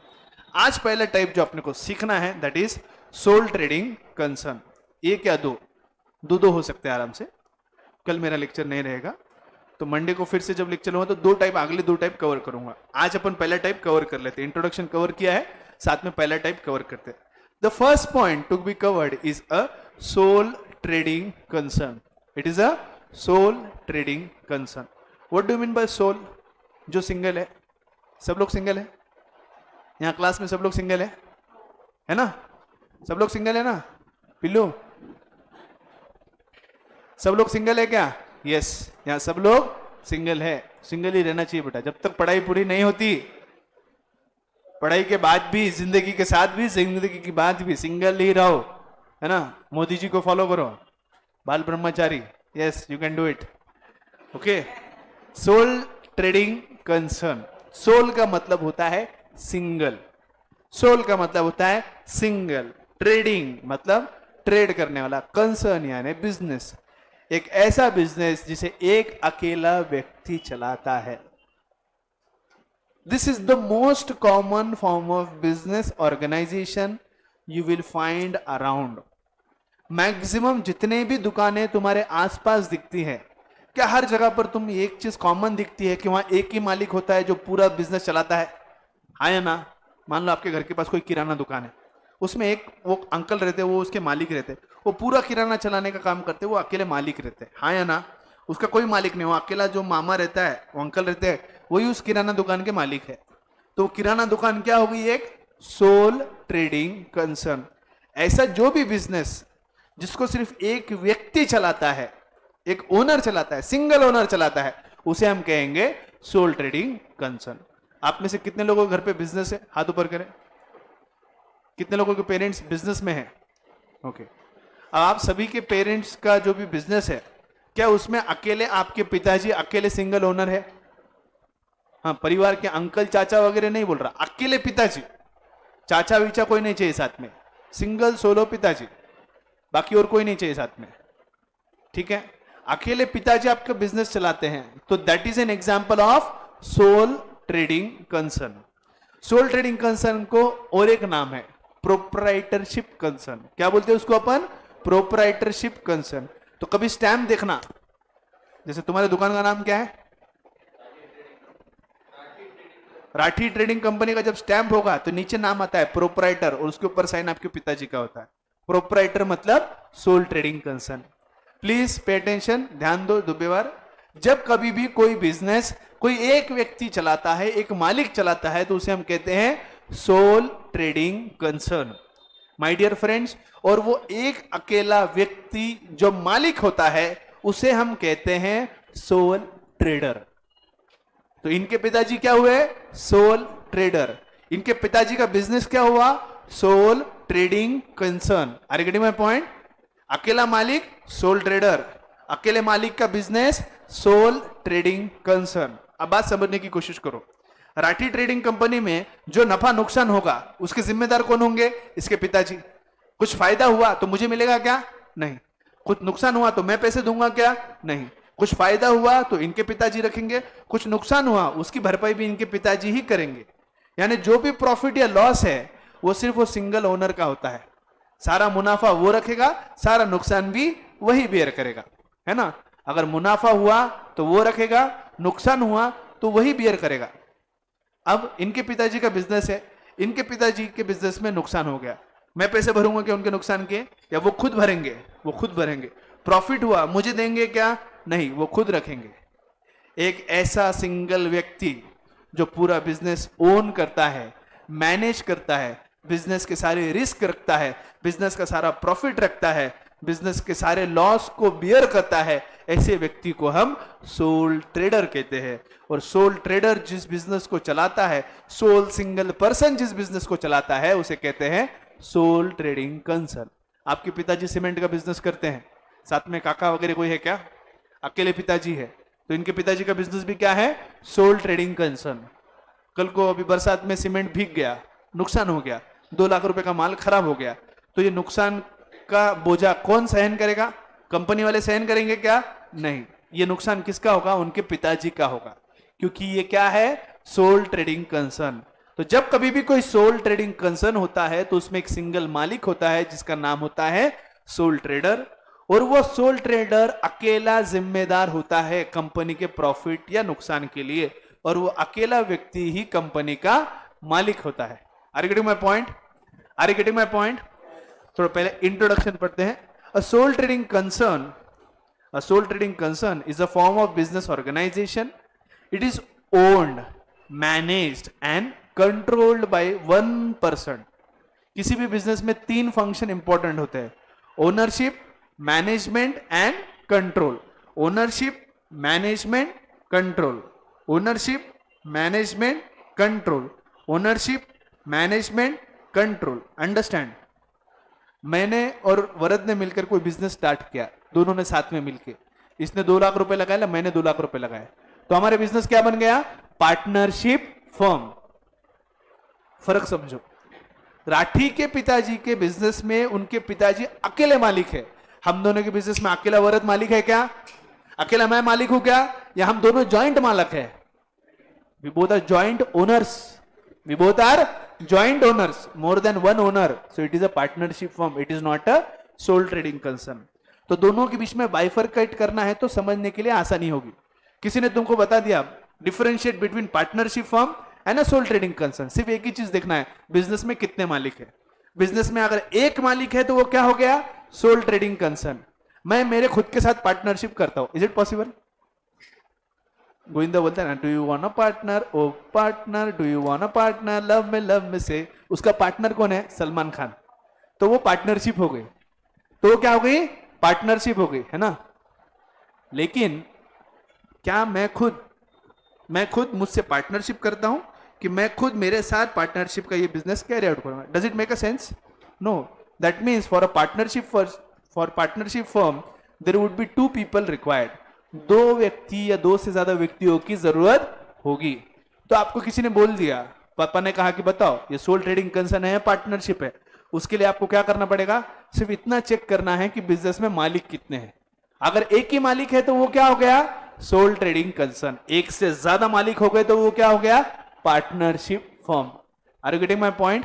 आज पहला टाइप जो अपने को सीखना है that is sole trading concern. एक या दो हो सकते हैं आराम से। कल मेरा लेक्चर नहीं रहेगा तो मंडे को फिर से जब लेक्चर होगा तो दो टाइप, अगले दो टाइप कवर करूंगा। आज अपन पहला टाइप कवर कर लेते हैं। इंट्रोडक्शन कवर किया है, साथ में पहला टाइप कवर करते हैं। The first point to be covered is a sole trading concern. It is a sole trading concern. What do you mean by sole? जो सिंगल है। सब लोग सिंगल है यहाँ क्लास में? सब लोग सिंगल है ना? सब लोग सिंगल है ना? पिल्लू, सब लोग सिंगल है क्या? यस, यहाँ सब लोग सिंगल है। सिंगल ही रहना चाहिए बेटा, जब तक पढ़ाई पूरी नहीं होती। पढ़ाई के बाद भी, जिंदगी के साथ भी, जिंदगी के बाद भी सिंगल ही रहो, है ना? मोदी जी को फॉलो करो, बाल ब्रह्मचारी। Yes, you can do it. Okay, sole trading concern. Sole का मतलब होता है सिंगल। सोल का मतलब होता है सिंगल। ट्रेडिंग मतलब ट्रेड करने वाला, कंसर्न यानी बिजनेस। एक ऐसा बिजनेस जिसे एक अकेला व्यक्ति चलाता है। This is the most common form of business organisation you will find around. Maximum जितने भी दुकानें तुम्हारे आसपास दिखती है, क्या हर जगह पर तुम एक चीज कॉमन दिखती है कि वहां एक ही मालिक होता है जो पूरा बिजनेस चलाता है? हाँ या ना? मान लो आपके घर के पास कोई किराना दुकान है, उसमें एक वो अंकल रहते हैं, वो उसके मालिक रहते हैं, वो पूरा किराना चलाने का काम करते हैं, वो अकेले मालिक रहते हैं। हाँ या ना? उसका कोई मालिक नहीं, वो अकेला जो मामा रहता है, वो अंकल रहते हैं, वही उस किराना दुकान के मालिक है। तो किराना दुकान क्या होगी? एक सोल ट्रेडिंग कंसर्न। ऐसा जो भी बिजनेस जिसको सिर्फ एक व्यक्ति चलाता है, एक ओनर चलाता है, सिंगल ओनर चलाता है, उसे हम कहेंगे सोल ट्रेडिंग कंसर्न। आप में से कितने लोगों के घर पे बिजनेस है? हाथ ऊपर करें। कितने लोगों के पेरेंट्स बिजनेस में है? ओके, आप सभी के पेरेंट्स का जो भी बिजनेस है, क्या उसमें अकेले आपके पिताजी अकेले सिंगल ओनर है? हाँ, परिवार के अंकल चाचा वगैरह नहीं बोल रहा, अकेले पिताजी, चाचा वीचा कोई नहीं चाहिए साथ में, सिंगल सोलो पिताजी, बाकी और कोई नहीं चाहिए साथ में। ठीक है, अकेले पिताजी आपका बिजनेस चलाते हैं, तो that is an example of sole trading concern. Sole trading concern को और एक नाम है प्रोप्राइटरशिप कंसर्न। क्या बोलते हैं उसको अपन? Proprietorship concern. तो कभी स्टैम्प देखना, जैसे तुम्हारे दुकान का नाम क्या है? राठी ट्रेडिंग कंपनी का जब स्टैंप होगा तो नीचे नाम आता है प्रोप्राइटर और उसके ऊपर साइन आपके पिताजी का होता है। प्रोप्राइटर मतलब sole trading concern. Please pay attention, ध्यान दो दुबेवार। जब कभी भी कोई बिजनेस कोई एक व्यक्ति चलाता है, एक मालिक चलाता है, तो उसे हम कहते हैं sole trading concern, my dear friends. और वो एक अकेला व्यक्ति जो मालिक होता है उसे हम कहते हैं सोल ट्रेडर। तो इनके पिताजी क्या हुए? Sole trader. इनके पिताजी का बिजनेस क्या हुआ? Sole trading concern. Are you getting my point? अकेला मालिक सोल ट्रेडर, अकेले मालिक का बिजनेस सोल ट्रेडिंग कंसर्न। अब बात समझने की कोशिश करो। राठी ट्रेडिंग कंपनी में जो नफा नुकसान होगा उसके जिम्मेदार कौन होंगे? इसके पिताजी। कुछ फायदा हुआ तो मुझे मिलेगा क्या? नहीं। कुछ नुकसान हुआ तो मैं पैसे दूंगा क्या? नहीं। कुछ फायदा हुआ तो इनके पिताजी रखेंगे, कुछ नुकसान हुआ उसकी भरपाई भी इनके पिताजी ही करेंगे। यानी जो भी प्रॉफिट या लॉस है वो सिर्फ वो सिंगल ओनर का होता है। सारा मुनाफा वो रखेगा, सारा नुकसान भी वही बेयर करेगा, है ना। अगर मुनाफा हुआ तो वो रखेगा, नुकसान हुआ तो वही बेयर करेगा। अब इनके पिताजी का बिजनेस है, इनके पिताजी के बिजनेस में नुकसान हो गया, मैं पैसे भरूंगा क्या उनके नुकसान के, या वो खुद भरेंगे? वो खुद भरेंगे। प्रॉफिट हुआ मुझे देंगे क्या? नहीं, वो खुद रखेंगे। एक ऐसा सिंगल व्यक्ति जो पूरा बिजनेस ओन करता है, मैनेज करता है, बिजनेस के सारे रिस्क रखता है, बिजनेस का सारा प्रॉफिट रखता है, बिजनेस के सारे लॉस को बियर करता है, ऐसे व्यक्ति को हम सोल ट्रेडर कहते हैं। और सोल ट्रेडर जिस बिजनेस को चलाता है, सोल सिंगल पर्सन जिस बिजनेस को चलाता है, उसे कहते हैं सोल ट्रेडिंग कंसर्न। आपके पिताजी सीमेंट का बिजनेस करते हैं, साथ में काका वगैरह कोई है क्या? अकेले पिताजी है, तो इनके पिताजी का बिजनेस भी क्या है? Sole trading concern. कल को अभी बरसात में सीमेंट भीग गया, नुकसान हो गया, 2 लाख रुपए का माल खराब हो गया, तो ये नुकसान का बोझा कौन सहन करेगा? कंपनी वाले सहन करेंगे क्या? नहीं, ये नुकसान किसका होगा? उनके पिताजी का होगा, क्योंकि ये क्या है? Sole trading concern. तो जब कभी भी कोई सोल ट्रेडिंग कंसर्न होता है तो उसमें एक सिंगल मालिक होता है जिसका नाम होता है सोल ट्रेडर, और वो सोल ट्रेडर अकेला जिम्मेदार होता है कंपनी के प्रॉफिट या नुकसान के लिए, और वो अकेला व्यक्ति ही कंपनी का मालिक होता है। Are you getting my point? Are you getting my point? थोड़ा पहले इंट्रोडक्शन पढ़ते हैं। A sole trading concern, a sole trading concern is a form of business organization. It is owned, managed and controlled by one person. किसी भी business में 3 function important होते हैं: ownership, management and control. Ownership, management, control. Ownership, management, control. Ownership, management, control. Understand? मैंने और वरद ने मिलकर कोई बिजनेस स्टार्ट किया, दोनों ने साथ में मिलकर। इसने 2 लाख रुपए लगाया, मैंने 2 लाख रुपए लगाए, तो हमारे बिजनेस क्या बन गया? Partnership firm. फर्क समझो। राठी के पिताजी के बिजनेस में उनके पिताजी अकेले मालिक है, हम दोनों के बिजनेस में अकेला वरद मालिक है क्या? अकेला मैं मालिक हूं क्या? या हम दोनों जॉइंट मालिक है? We both are joint owners. We both are joint owners, more than one owner. So it is a partnership firm. It is not a sole trading concern. तो दोनों के बीच में बाइफरकेट करना है तो समझने के लिए आसानी होगी। किसी ने तुमको बता दिया differentiate between partnership firm and a sole trading concern, सिर्फ एक ही चीज देखना है, बिजनेस में कितने मालिक है। बिजनेस में अगर एक मालिक है तो वो क्या हो गया? Sole trading concern. मैं मेरे खुद के साथ पार्टनरशिप करता हूं, इज इट पॉसिबल? गोविंदा बोलता है ना, do you want a partner, oh partner, do you want a partner, love में से उसका पार्टनर कौन है? सलमान खान। तो वो पार्टनरशिप हो गई, तो वो क्या हो गई? पार्टनरशिप हो गई, है ना। लेकिन क्या मैं खुद मुझसे पार्टनरशिप करता हूं कि मैं खुद मेरे साथ पार्टनरशिप का ये बिजनेस कैरी आउट करूंगा? Does it make a sense? No. That means for partnership firm there would be 2 people required. 2 व्यक्ति या 2 से ज्यादा व्यक्तियों की जरूरत होगी। तो आपको किसी ने बोल दिया, पापा ने कहा कि बताओ ये सोल ट्रेडिंग कंसर्न है, पार्टनरशिप है, उसके लिए आपको क्या करना पड़ेगा? सिर्फ इतना चेक करना है कि बिजनेस में मालिक कितने हैं। अगर एक ही मालिक है तो वो क्या हो गया? Sole trading concern. एक से ज्यादा मालिक हो गए तो वो क्या हो गया? Partnership firm. Are you getting my point?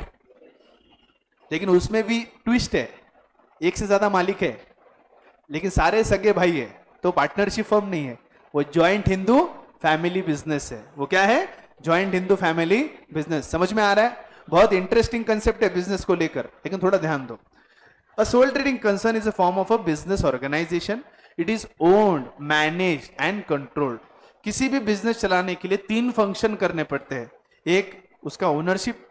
लेकिन उसमें भी ट्विस्ट है, एक से ज्यादा मालिक है लेकिन सारे सगे भाई है, तो पार्टनरशिप फर्म नहीं है, वो ज्वाइंट हिंदू फैमिली बिजनेस है। वो क्या है? Joint Hindu family business. समझ में आ रहा है? बहुत इंटरेस्टिंग कंसेप्ट है बिजनेस को लेकर, लेकिन थोड़ा ध्यान दो। A sole trading concern is a form of a business organisation. It is owned, managed and controlled. किसी भी बिजनेस चलाने के लिए 3 फंक्शन करने पड़ते हैं। एक उसका ओनरशिप,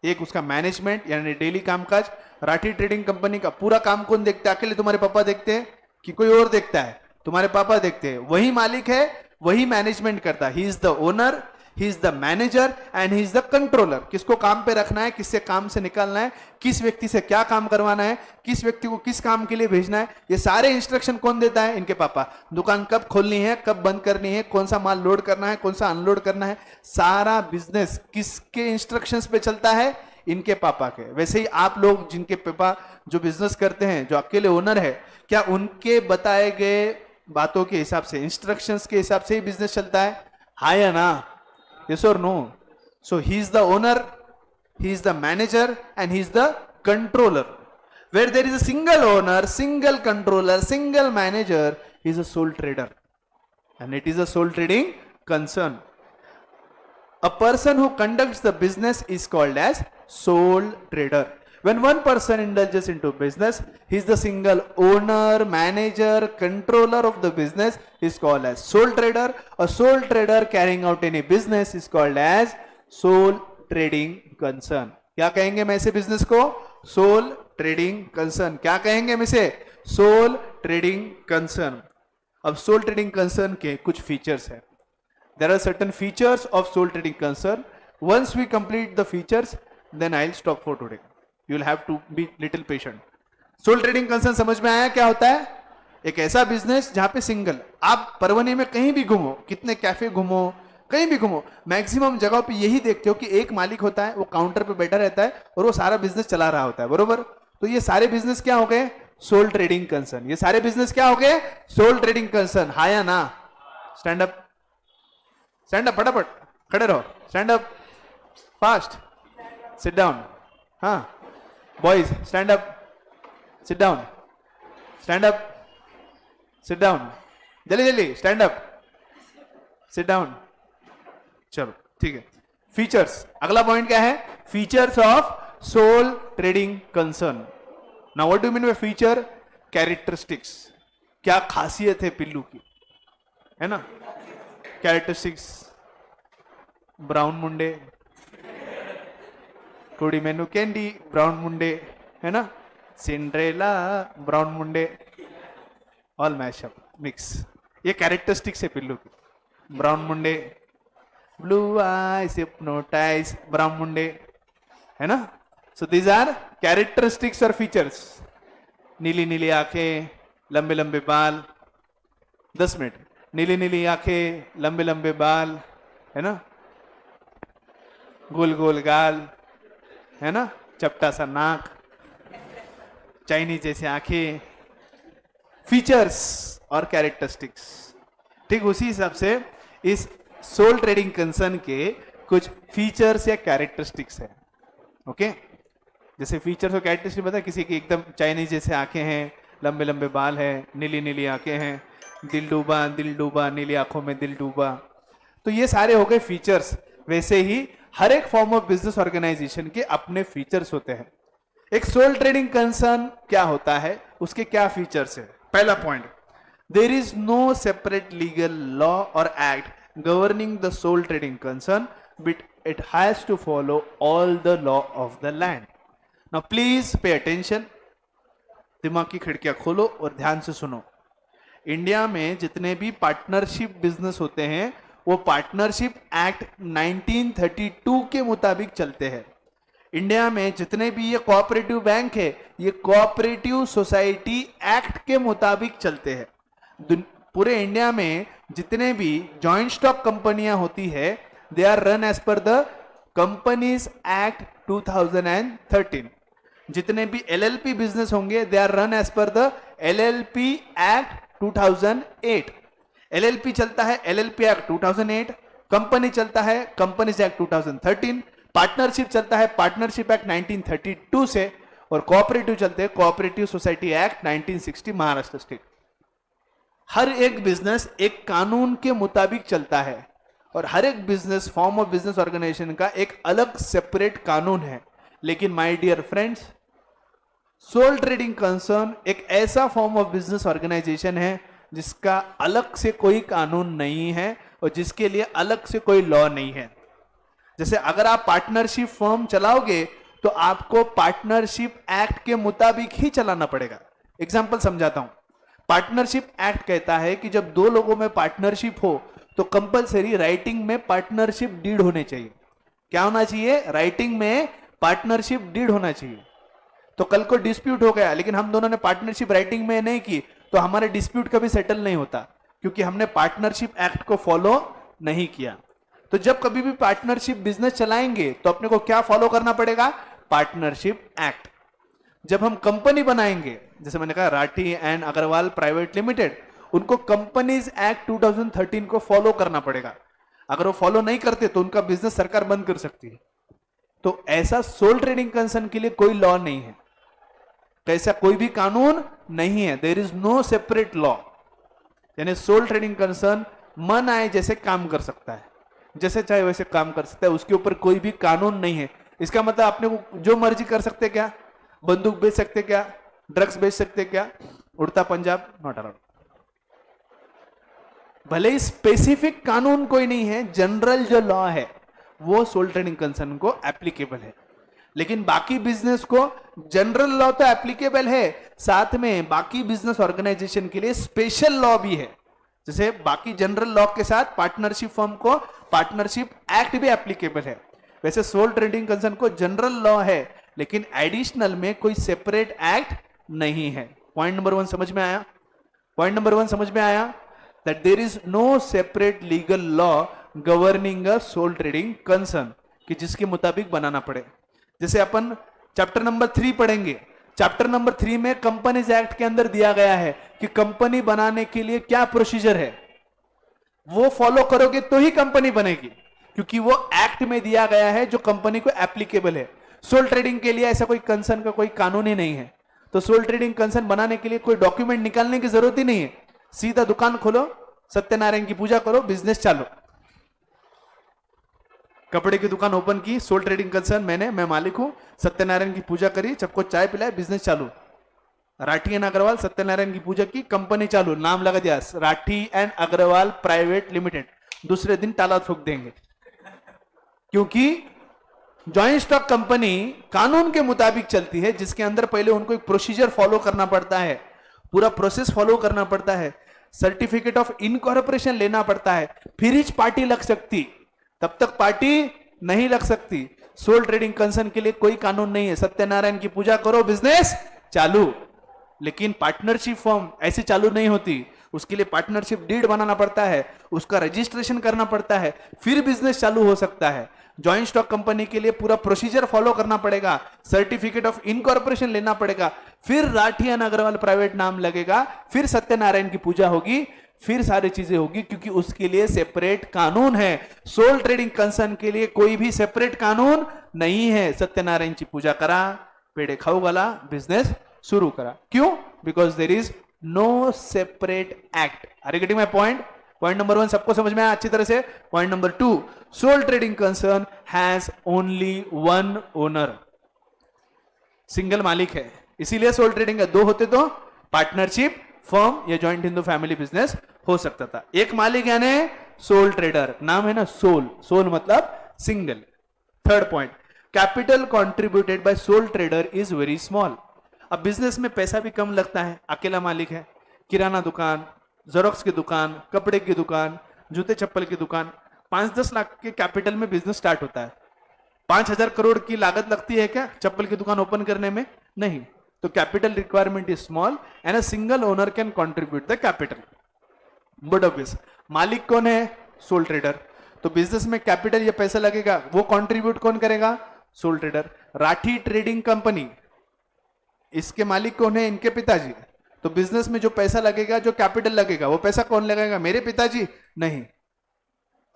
एक उसका मैनेजमेंट यानी डेली कामकाज। राठी ट्रेडिंग कंपनी का पूरा काम कौन देखता है? अकेले तुम्हारे पापा देखते हैं कि कोई और देखता है? तुम्हारे पापा देखते हैं। वही मालिक है, वही मैनेजमेंट करता है। ही is the owner, he is the manager and he is the controller. किसको काम पे रखना है, किससे काम से निकालना है, किस व्यक्ति से क्या काम करवाना है, किस व्यक्ति को किस काम के लिए भेजना है, ये सारे इंस्ट्रक्शन कौन देता है? इनके पापा। दुकान कब खोलनी है, कब बंद करनी है, कौन सा माल लोड करना है, कौन सा अनलोड करना है, सारा बिजनेस किसके इंस्ट्रक्शंस पे चलता है? इनके पापा के। वैसे ही आप लोग जिनके पापा जो बिजनेस करते हैं, जो अकेले ओनर है, क्या उनके बताए गए बातों के हिसाब से, इंस्ट्रक्शंस के हिसाब से ही बिजनेस चलता है? हाँ या ना? यस और no? So he is the owner, he is the manager and he is the controller. Where there is a single owner, single controller, single manager, is a sole trader, and it is a sole trading concern. A person who conducts the business is called as sole trader. When one person indulges into business, he is the single owner, manager, controller of the business, is called as sole trader. A sole trader carrying out any business is called as sole trading concern. क्या कहेंगे हम ऐसे business को? Sole trading concern. क्या कहेंगे हम इसे? Sole trading concern. अब सोल ट्रेडिंग कंसर्न के कुछ फीचर्स हैं. There are certain features of sole trading concern. Once we complete the features, then I'll stop for today. You'll have to be little patient. Sole trading concern समझ में आया क्या होता है? एक ऐसा बिजनेस जहां पे सिंगल, आप परवनी में कहीं भी घूमो, कितने कैफे घूमो, कहीं भी घूमो, मैक्सिमम जगह पे यही देखते हो कि एक मालिक होता है, वो काउंटर पे बैठा रहता है और वो सारा बिजनेस चला रहा होता है, बरोबर? तो ये सारे बिजनेस क्या हो गए? Sole trading concern. ये सारे बिजनेस क्या हो गए? Sole trading concern. हाँ या ना? स्टैंड अप, स्टैंड अप, फटाफट खड़े रहो. Stand up fast, sit down. हाँ boys, stand up, sit down, stand up, sit down, जल्दी जल्दी स्टैंड अप, सिट डाउन. चलो ठीक है. फीचर्स, अगला पॉइंट क्या है? Features of sole trading concern. Now what do you mean by feature? Characteristics. क्या खासियत है पिल्लू की, है ना? कैरेक्टरिस्टिक्स, ब्राउन मुंडे, कुड़ी मेनू कैंडी ब्राउन मुंडे, है ना? सिंड्रेला ब्राउन मुंडे, ऑल मैशअप मिक्स. ये कैरेक्टरिस्टिक्स है पिल्लू की. ब्राउन मुंडे, ब्लू आईज, हिप्नोटाइज, ब्राउन मुंडे, है ना? सो दीज आर कैरेक्टरिस्टिक्स और फीचर्स. नीली नीली आंखें, लंबे लंबे बाल. 10 मिनट. नीली नीली आंखें, लंबे लंबे बाल, है ना? गोल गोल गाल, है ना? चपटा सा नाक, चाइनीज जैसे आंखें. फीचर्स और कैरेक्टरिस्टिक्स. ठीक उसी हिसाब से इस सोल ट्रेडिंग कंसर्न के कुछ फीचर्स या कैरेक्टरिस्टिक्स है. ओके, जैसे फीचर्स और कैरेक्टरिस्टिक्स पता है, किसी की एकदम चाइनीज जैसे आंखें हैं, लंबे लंबे बाल है, नीली नीली आंखें हैं, दिल डूबा, नीली आंखों में दिल डूबा. तो ये सारे हो गए फीचर्स. वैसे ही हर एक फॉर्म ऑफ बिजनेस ऑर्गेनाइजेशन के अपने फीचर्स होते हैं. एक सोल ट्रेडिंग कंसर्न क्या होता है, उसके क्या फीचर्स है? पहला point, there is no separate legal law or act governing the sole trading concern, but it has to follow all the law of the land. Now please pay attention. दिमाग की खिड़कियां खोलो और ध्यान से सुनो. इंडिया में जितने भी पार्टनरशिप बिजनेस होते हैं वो पार्टनरशिप एक्ट 1932 के मुताबिक चलते हैं. इंडिया में जितने भी ये कोऑपरेटिव बैंक है ये कोऑपरेटिव सोसाइटी एक्ट के मुताबिक चलते हैं. पूरे इंडिया में जितने भी जॉइंट स्टॉक कंपनियां होती है they are run as per the companies act 2013. जितने भी एलएलपी बिजनेस होंगे they are run as per the LLP act 2008. LLP चलता है एलएलपी एक्ट 2008, कंपनी चलता है कंपनीज एक्ट 2013, पार्टनरशिप चलता है पार्टनरशिप एक्ट 1932 से, और कोऑपरेटिव चलते हैं cooperative society act 1960 Maharashtra state. हर एक बिजनेस एक कानून के मुताबिक चलता है और हर एक business form of business organisation का एक अलग सेपरेट कानून है. लेकिन my dear friends, sole trading concern एक ऐसा फॉर्म ऑफ बिजनेस ऑर्गेनाइजेशन है जिसका अलग से कोई कानून नहीं है और जिसके लिए अलग से कोई लॉ नहीं है. जैसे अगर आप पार्टनरशिप फर्म चलाओगे तो आपको पार्टनरशिप एक्ट के मुताबिक ही चलाना पड़ेगा. एग्जांपल समझाता हूं. पार्टनरशिप एक्ट कहता है कि जब दो लोगों में पार्टनरशिप हो तो कंपलसरी राइटिंग में पार्टनरशिप डीड होने चाहिए. क्या होना चाहिए? राइटिंग में पार्टनरशिप डीड होना चाहिए. तो कल को डिस्प्यूट हो गया लेकिन हम दोनों ने पार्टनरशिप राइटिंग में नहीं की तो हमारे डिस्प्यूट कभी सेटल नहीं होता क्योंकि हमने पार्टनरशिप एक्ट को फॉलो नहीं किया. तो जब कभी भी पार्टनरशिप बिजनेस चलाएंगे तो अपने को क्या फॉलो करना पड़ेगा? Partnership act. जब हम कंपनी बनाएंगे, जैसे मैंने कहा Rathi and Agarwal private limited, उनको कंपनीज एक्ट 2013 को फॉलो करना पड़ेगा. अगर वो फॉलो नहीं करते तो उनका बिजनेस सरकार बंद कर सकती है. तो ऐसा सोल ट्रेडिंग कंसर्न के लिए कोई लॉ नहीं है. कैसा कोई भी कानून नहीं है, there is no separate law. यानी सोल ट्रेडिंग कंसर्न मन आए जैसे काम कर सकता है, जैसे चाहे वैसे काम कर सकता है, उसके ऊपर कोई भी कानून नहीं है। इसका मतलब आपने को जो मर्जी कर सकते क्या, बंदूक बेच सकते क्या, ड्रग्स बेच सकते क्या, उड़ता पंजाब नॉट अलाउड। भले ही स्पेसिफिक कानून कोई नहीं है, जनरल जो लॉ है वो सोल ट्रेडिंग कंसर्न को एप्लीकेबल है। लेकिन बाकी बिजनेस को जनरल लॉ तो एप्लीकेबल है, साथ में बाकी बिजनेस ऑर्गेनाइजेशन के लिए स्पेशल लॉ भी है। जैसे बाकी जनरल लॉ के साथ पार्टनरशिप फर्म को पार्टनरशिप एक्ट भी एप्लीकेबल है, वैसे सोल ट्रेडिंग कंसर्न को जनरल लॉ है, लेकिन एडिशनल में कोई सेपरेट एक्ट नहीं है। पॉइंट नंबर 1 समझ में आया? पॉइंट नंबर 1 समझ में आया that there is no separate legal law governing a sole trading concern कि जिसके मुताबिक बनाना पड़े। जैसे अपन चैप्टर नंबर 3 पढ़ेंगे, चैप्टर नंबर 3 में कंपनीज एक्ट के अंदर दिया गया है कि कंपनी बनाने के लिए क्या प्रोसीजर है, वो फॉलो करोगे तो ही कंपनी बनेगी, क्योंकि वो एक्ट में दिया गया है जो कंपनी को एप्लीकेबल है। सोल ट्रेडिंग के लिए ऐसा कोई कंसर्न का कोई कानून ही नहीं है, तो सोल ट्रेडिंग कंसर्न बनाने के लिए कोई डॉक्यूमेंट निकालने की जरूरत ही नहीं है, सीधा दुकान खोलो, सत्यनारायण की पूजा करो, बिजनेस चालू। कपड़े की दुकान ओपन की, सोल ट्रेडिंग कंसर्न मैं मालिक हूं, सत्यनारायण की पूजा करी, सबको चाय पिलाए, बिजनेस चालू। राठी एंड अग्रवाल सत्यनारायण की पूजा की, कंपनी चालू, नाम लगा दिया Rathi and Agarwal private limited. दूसरे दिन ताला ठोक देंगे, क्योंकि जॉइंट स्टॉक कंपनी कानून के मुताबिक चलती है, जिसके अंदर पहले उनको एक प्रोसीजर फॉलो करना पड़ता है, पूरा प्रोसेस फॉलो करना पड़ता है, सर्टिफिकेट ऑफ इनकॉर्पोरेशन लेना पड़ता है, फिर ही पार्टी लग सकती, तब तक पार्टी नहीं लग सकती। सोल ट्रेडिंग कंसर्न के लिए कोई कानून नहीं है, सत्यनारायण की पूजा करो, बिजनेस चालू। लेकिन पार्टनरशिप फॉर्म ऐसे चालू नहीं होती, उसके लिए पार्टनरशिप डीड बनाना पड़ता है, उसका रजिस्ट्रेशन करना पड़ता है, फिर बिजनेस चालू हो सकता है। जॉइंट स्टॉक कंपनी के लिए पूरा प्रोसीजर फॉलो करना पड़ेगा, सर्टिफिकेट ऑफ इनकॉर्पोरेशन लेना पड़ेगा, फिर राठी एंड अग्रवाल प्राइवेट नाम लगेगा, फिर सत्यनारायण की पूजा होगी, फिर सारी चीजें होगी, क्योंकि उसके लिए सेपरेट कानून है। सोल ट्रेडिंग कंसर्न के लिए कोई भी सेपरेट कानून नहीं है। सत्यनारायण की पूजा करा, पेड़े खाऊ गला, बिजनेस शुरू करा। क्यों? Because there is no separate act. Are you getting my point? Point number 1 सबको समझ में आया अच्छी तरह से? Point number 2, sole trading concern has only one owner, single मालिक है, इसीलिए सोल ट्रेडिंग है। 2 होते तो पार्टनरशिप फर्म या जॉइंट हिंदू फैमिली बिजनेस हो सकता था। एक मालिक यानी सोल ट्रेडर, नाम है ना सोल, सोल मतलब single. Third point, capital contributed bye soul trader is very small. अब बिजनेस में पैसा भी कम लगता है, अकेला मालिक है, किराना दुकान, जेरोक्स की दुकान, कपड़े की दुकान, जूते चप्पल की दुकान, 5-10 लाख के कैपिटल में बिजनेस स्टार्ट होता है। 5,000 करोड़ की लागत लगती है क्या चप्पल की दुकान ओपन करने में? नहीं। तो capital requirement is small and a single owner can contribute the capital. But obvious मालिक कौन है? Soul trader. तो बिजनेस में कैपिटल या पैसा लगेगा, वो कंट्रीब्यूट कौन करेगा? Soul trader. Rathi trading company, इसके मालिक कौन है? इनके पिताजी। तो बिजनेस में जो पैसा लगेगा, जो कैपिटल लगेगा, वो पैसा कौन लगाएगा? मेरे पिताजी? नहीं,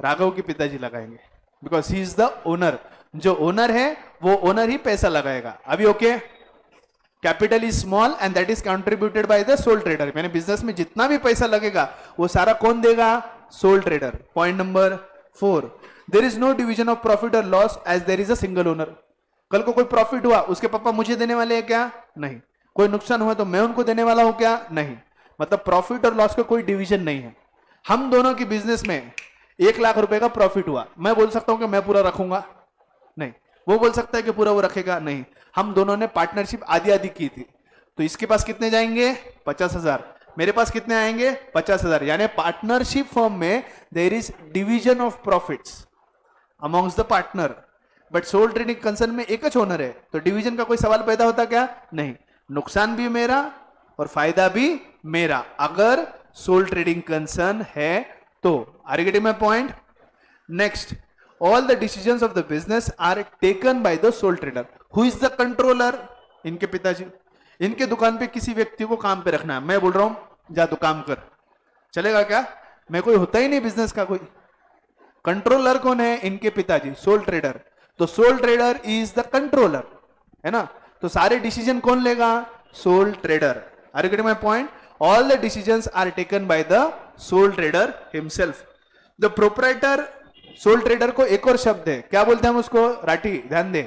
राघव के पिताजी लगाएंगे, because he is the owner. जो ओनर है वो ओनर ही पैसा लगाएगा। अभी okay? Capital is small and that is contributed by the sole trader. मैंने बिजनेस में जितना भी पैसा लगेगा वो सारा कौन देगा? Sole trader. Point number 4, there is no division of profit or loss as there is a single owner. कल को कोई प्रॉफिट हुआ, उसके पापा मुझे देने वाले हैं क्या? नहीं। कोई नुकसान हुआ तो मैं उनको देने वाला हूं क्या? नहीं। मतलब प्रॉफिट और लॉस का कोई डिवीजन नहीं है। हम दोनों की बिजनेस में 1 लाख रुपए का प्रॉफिट हुआ, मैं बोल सकता हूं कि मैं पूरा रखूंगा? नहीं। वो बोल सकता है कि पूरा वो रखेगा? नहीं। हम दोनों ने पार्टनरशिप आधी आधी की थी, तो इसके पास कितने जाएंगे? 50,000। मेरे पास कितने आएंगे? 50,000। यानी पार्टनरशिप फर्म में there is division of profits amongst the partner. But sole trading concern में एक ही ओनर है, तो डिवीजन का कोई सवाल पैदा होता क्या? नहीं। नुकसान भी मेरा और फायदा भी मेरा, अगर सोल ट्रेडिंग कंसर्न है तो। Are you getting my point? Next, all the decisions of the business are taken by the sole trader. Who is the controller? इनके पिताजी। इनके दुकान पे किसी व्यक्ति को काम पे रखना है, मैं बोल रहा हूं जा तू काम कर, चलेगा क्या? मैं कोई होता ही नहीं बिजनेस का कोई। कंट्रोलर कौन है? इनके पिताजी, सोल ट्रेडर। तो soul trader is the controller, है ना? तो सारे डिसीजन कौन लेगा? sole trader. Are you getting my point? All the decisions are taken by the sole trader himself. The proprietor, sole trader को एक और शब्द है, क्या बोलते हैं हम उसको? राठी, ध्यान दे,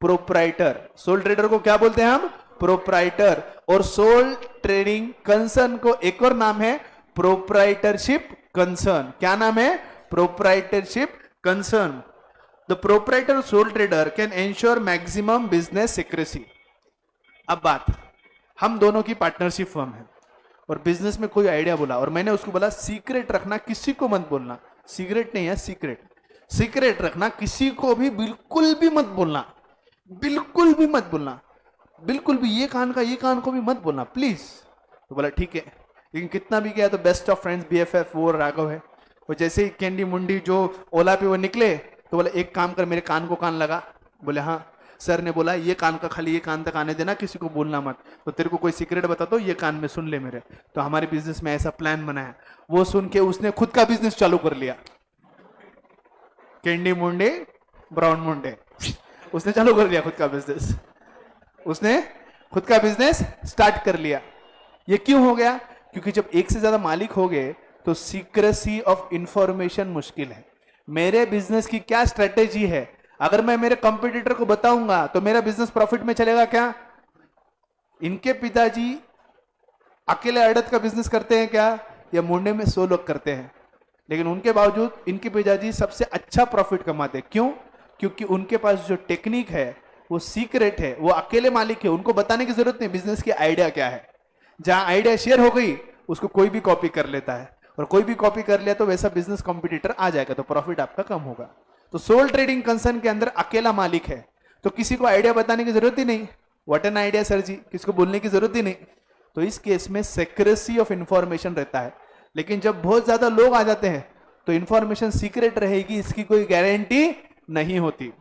प्रोप्राइटर. सोल ट्रेडर को क्या बोलते हैं हम? प्रोप्राइटर. और सोल ट्रेडिंग कंसर्न को एक और नाम है प्रोप्राइटरशिप कंसर्न. क्या नाम है? Proprietorship concern. The proprietor soul trader can ensure maximum business secrecy. अब बात, हम दोनों की पार्टनरशिप फर्म है और बिजनेस में कोई आइडिया बोला और मैंने उसको बोला सीक्रेट रखना, किसी को मत बोलना. सीक्रेट नहीं है, सीक्रेट. सीक्रेट रखना, किसी को भी बिल्कुल भी मत बोलना, बिल्कुल भी मत बोलना, बिल्कुल भी. ये कान का ये कान को भी मत बोलना प्लीज. तो बोला ठीक है, लेकिन कितना भी गया तो बेस्ट ऑफ फ्रेंड्स BFF वो राघव है. वो जैसे ही कैंडी मुंडी जो ओला पे वो निकले तो बोला एक काम कर, मेरे कान को कान लगा. बोले हाँ सर ने बोला ये कान का खाली ये कान तक आने देना, किसी को बोलना मत. तो तेरे को कोई सीक्रेट बता दो, ये कान में सुन ले मेरे. तो हमारे बिजनेस में ऐसा प्लान बना है. वो सुन के उसने खुद का बिजनेस चालू कर लिया. कैंडी मुंडे ब्राउन मुंडे, उसने चालू कर लिया खुद का बिजनेस. उसने खुद का बिजनेस स्टार्ट कर लिया. ये क्यों हो गया? क्योंकि जब एक से ज्यादा मालिक हो गए तो सीक्रेसी ऑफ इंफॉर्मेशन मुश्किल है. मेरे बिजनेस की क्या स्ट्रेटेजी है, अगर मैं मेरे कंपटीटर को बताऊंगा तो मेरा बिजनेस प्रॉफिट में चलेगा क्या? इनके पिताजी अकेले अड़द का बिजनेस करते हैं क्या, या मुंडे में 100 लोग करते हैं, लेकिन उनके बावजूद इनके पिताजी सबसे अच्छा प्रॉफिट कमाते. क्यों? क्योंकि उनके पास जो टेक्निक है वो सीक्रेट है, वो अकेले मालिक है, उनको बताने की जरूरत नहीं बिजनेस की आइडिया क्या है. जहां आइडिया शेयर हो गई उसको कोई भी कॉपी कर लेता है, और कोई भी कॉपी कर लिया तो वैसा बिजनेस कॉम्पिटिटर आ जाएगा, तो प्रॉफिट आपका कम होगा. तो सोल ट्रेडिंग कंसर्न के अंदर अकेला मालिक है, तो किसी को आइडिया बताने की जरूरत ही नहीं. व्हाट एन आइडिया सर जी, किसको बोलने की जरूरत ही नहीं. तो इस केस में सेक्रेसी ऑफ इंफॉर्मेशन रहता है. लेकिन जब बहुत ज्यादा लोग आ जाते हैं तो इंफॉर्मेशन सीक्रेट रहेगी, इसकी कोई गारंटी नहीं होती.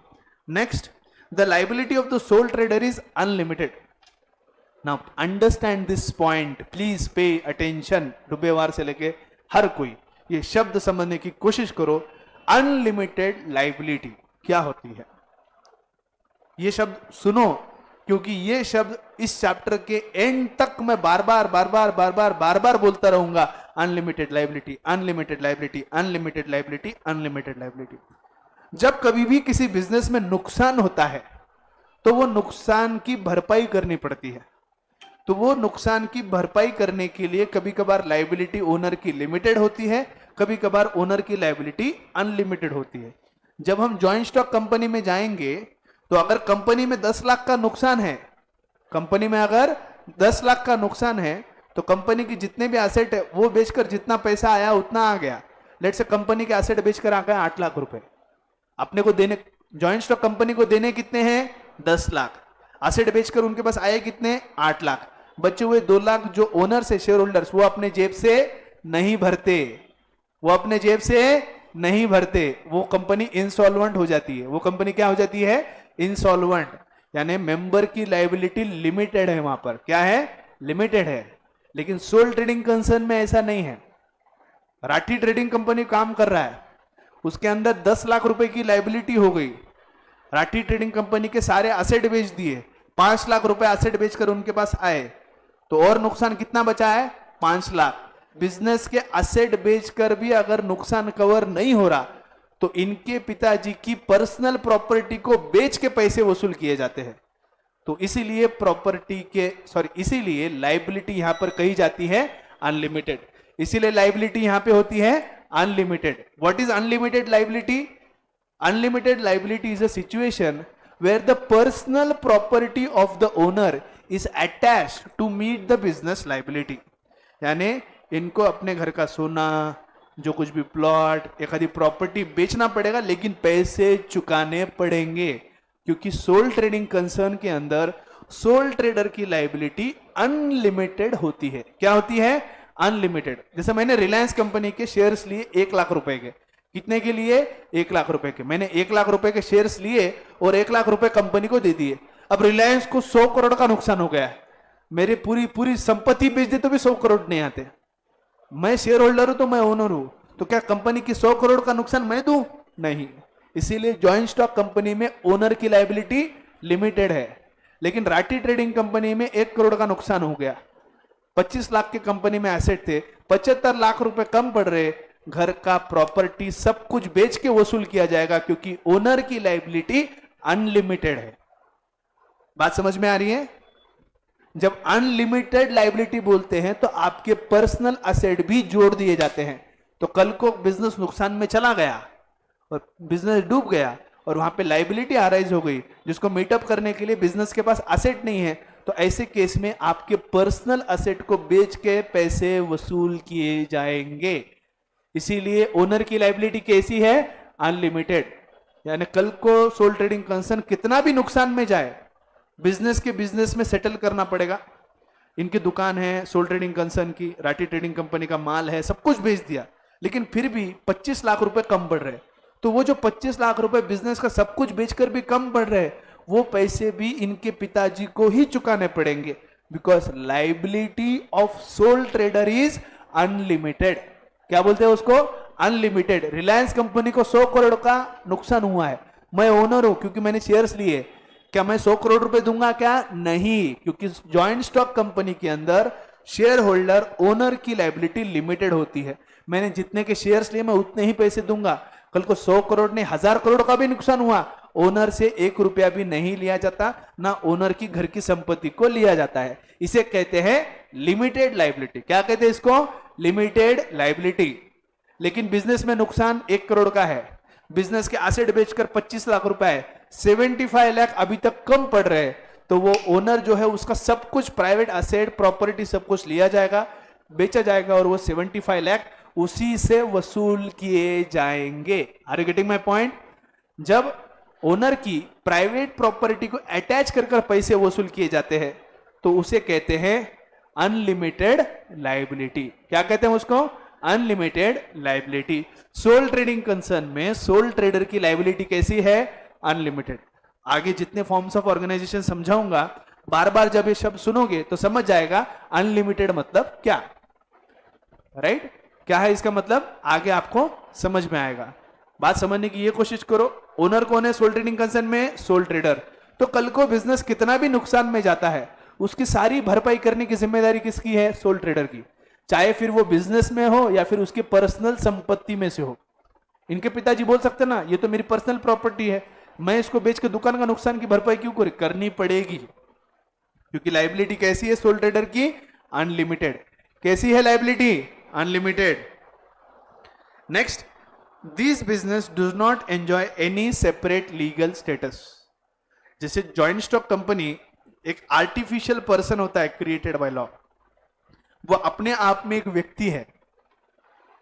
Next, the liability of the sole trader is unlimited. Now understand this point, please pay attention. डुबेवार से लेके हर कोई ये शब्द समझने की कोशिश करो. अनलिमिटेड लाइबिलिटी क्या होती है, ये शब्द सुनो, क्योंकि ये शब्द इस चैप्टर के एंड तक मैं बार बार बोलता रहूंगा. Unlimited liability, unlimited liability, unlimited liability, unlimited liability. जब कभी भी किसी बिजनेस में नुकसान होता है तो वो नुकसान की भरपाई करनी पड़ती है. तो वो नुकसान की भरपाई करने के लिए कभी कभार लाइबिलिटी ओनर की लिमिटेड होती है, कभी कभार ओनर की लाइबिलिटी अनलिमिटेड होती है. जब हम जॉइंट स्टॉक कंपनी में जाएंगे तो अगर कंपनी में 10 लाख का नुकसान है, कंपनी में अगर 10 लाख का नुकसान है तो कंपनी की जितने भी एसेट है वो बेचकर जितना पैसा आया उतना आ गया. लेट से कंपनी के एसेट बेचकर आ गया 8 लाख रुपए. अपने को देने, जॉइंट स्टॉक कंपनी को देने कितने हैं? 10 लाख. एसेट बेचकर उनके पास आए कितने? 8 लाख. बचे हुए 2 लाख जो ओनर्स है, शेयर होल्डर्स, वो अपने जेब से नहीं भरते, वो अपने जेब से नहीं भरते. वो कंपनी इंसॉल्वेंट हो जाती है. वो कंपनी क्या हो जाती है? इंसॉल्वेंट. यानी मेंबर की लाइबिलिटी लिमिटेड है, वहां पर क्या है? लिमिटेड है. लेकिन सोल ट्रेडिंग कंसर्न में ऐसा नहीं है. राठी ट्रेडिंग कंपनी काम कर रहा है, उसके अंदर 10 लाख रुपए की लाइबिलिटी हो गई. राठी ट्रेडिंग कंपनी के सारे एसेट बेच दिए, 5 लाख रुपए एसेट बेचकर उनके पास आए, तो और नुकसान कितना बचा है? 5 लाख. बिजनेस के एसेट बेचकर भी अगर नुकसान कवर नहीं हो रहा तो इनके पिताजी की पर्सनल प्रॉपर्टी को बेच के पैसे वसूल किए जाते हैं. तो इसीलिए प्रॉपर्टी के इसीलिए लाइबिलिटी यहां पर कही जाती है अनलिमिटेड. इसीलिए लाइबिलिटी यहां पे होती है unlimited. What is unlimited liability? Unlimited liability is a situation where the personal property of the owner is attached to meet the business liability. यानी इनको अपने घर का सोना, जो कुछ भी प्लॉट, एक आदि प्रॉपर्टी बेचना पड़ेगा, लेकिन पैसे चुकाने पड़ेंगे, क्योंकि सोल ट्रेडिंग कंसर्न के अंदर सोल ट्रेडर की लाइबिलिटी अनलिमिटेड होती है. क्या होती है? अनलिमिटेड. जैसे मैंने रिलायंस कंपनी के शेयर्स लिए 1 लाख रुपए के. कितने के लिए? 1 लाख रुपए के. मैंने 1 लाख रुपए के शेयर्स लिए और 1 लाख रुपए कंपनी को दे दिए. अब रिलायंस को 100 करोड़ का नुकसान हो गया, मेरी पूरी संपत्ति बेच दे तो भी 100 करोड़ नहीं आते. मैं शेयर होल्डर हूं तो मैं ओनर हूं, तो क्या कंपनी की 100 करोड़ का नुकसान मैं दूं? नहीं. इसीलिए जॉइंट स्टॉक कंपनी में ओनर की लाइबिलिटी लिमिटेड है. लेकिन राठी ट्रेडिंग कंपनी में 1 करोड़ का नुकसान हो गया। 25 लाख की कंपनी में एसेट थे, 75 लाख रुपए कम पड़ रहे, घर का प्रॉपर्टी सब कुछ बेच के वसूल किया जाएगा, क्योंकि ओनर की लायबिलिटी अनलिमिटेड है। बात समझ में आ रही है? जब अनलिमिटेड लायबिलिटी बोलते हैं तो आपके पर्सनल असेट भी जोड़ दिए जाते हैं। तो कल को बिजनेस नुकसान में चला गया और बिजनेस डूब गया और वहां पे लायबिलिटी अराइज हो गई, जिसको मीटअप करने के लिए बिजनेस के पास असेट नहीं है, तो ऐसे केस में आपके पर्सनल असेट को बेच के पैसे वसूल किए जाएंगे। इसीलिए ओनर की लायबिलिटी कैसी है? अनलिमिटेड। यानी कल को सोल ट्रेडिंग कंसर्न कितना भी नुकसान में जाए, बिजनेस में सेटल करना पड़ेगा। इनकी दुकान है सोल ट्रेडिंग कंसर्न की, राठी ट्रेडिंग कंपनी का माल है, सब कुछ बेच दिया, लेकिन फिर भी 25 लाख रुपए कम पड़ रहे, तो वो जो 25 लाख रुपए बिजनेस का सब कुछ बेचकर भी कम पड़ रहे, वो पैसे भी इनके पिताजी को ही चुकाने पड़ेंगे, because liability of soul trader is unlimited. क्या बोलते हैं उसको? अनलिमिटेड। रिलायंस कंपनी को 100 करोड़ का नुकसान हुआ है, मैं ओनर हूं क्योंकि मैंने शेयर्स लिए, क्या मैं 100 करोड़ रुपए दूंगा? क्या नहीं, क्योंकि ज्वाइंट स्टॉक कंपनी के अंदर शेयर होल्डर ओनर की लायबिलिटी लिमिटेड होती है। मैंने जितने के शेयर्स लिए मैं उतने ही पैसे दूंगा। कल को 100 करोड़ नहीं 1000 करोड़ का भी नुकसान हुआ, ओनर से 1 रुपया भी नहीं लिया जाता, ना ओनर की घर की संपत्ति को लिया जाता है। इसे कहते हैं लिमिटेड लायबिलिटी। क्या कहते हैं इसको? Limited liability. लेकिन बिजनेस में नुकसान 1 करोड़ का है, बिजनेस के एसेट बेचकर 25 लाख रुपए है, 75 लाख अभी तक कम पड़ रहे, तो वो ओनर जो है उसका सब कुछ प्राइवेट एसेट प्रॉपर्टी सब कुछ लिया जाएगा, बेचा जाएगा, और वो 75 लाख उसी से वसूल किए जाएंगे। Are you getting my point? जब ओनर की प्राइवेट प्रॉपर्टी को अटैच कर पैसे वसूल किए जाते हैं तो उसे कहते हैं अनलिमिटेड लायबिलिटी। क्या कहते हैं उसको? Unlimited liability. Sole trading concern में सोल ट्रेडर की लायबिलिटी कैसी है? अनलिमिटेड। आगे जितने फॉर्म्स ऑफ ऑर्गेनाइजेशन समझाऊंगा, बार बार जब ये शब्द सुनोगे तो समझ जाएगा अनलिमिटेड मतलब क्या, राइट? क्या है इसका मतलब, आगे आपको समझ में आएगा। बात समझने की ये कोशिश करो। ओनर कौन है सोल ट्रेडिंग कंसर्न में? Sole trader. तो कल को बिजनेस कितना भी नुकसान में जाता है, उसकी सारी भरपाई करने की जिम्मेदारी किसकी है? सोल ट्रेडर की। चाहे फिर वो बिजनेस में हो या फिर उसकी पर्सनल संपत्ति में से हो। इनके पिताजी बोल सकते ना, ये तो मेरी पर्सनल प्रॉपर्टी है, मैं इसको बेच के दुकान का नुकसान की भरपाई क्यों करूं? करनी पड़ेगी, क्योंकि लायबिलिटी कैसी है सोल ट्रेडर की? अनलिमिटेड। कैसी है liability? Unlimited. Next, this business does not enjoy any separate legal status. जैसे ज्वाइंट स्टॉक कंपनी एक आर्टिफिशियल पर्सन होता है क्रिएटेड बाय लॉ, वो अपने आप में एक व्यक्ति है,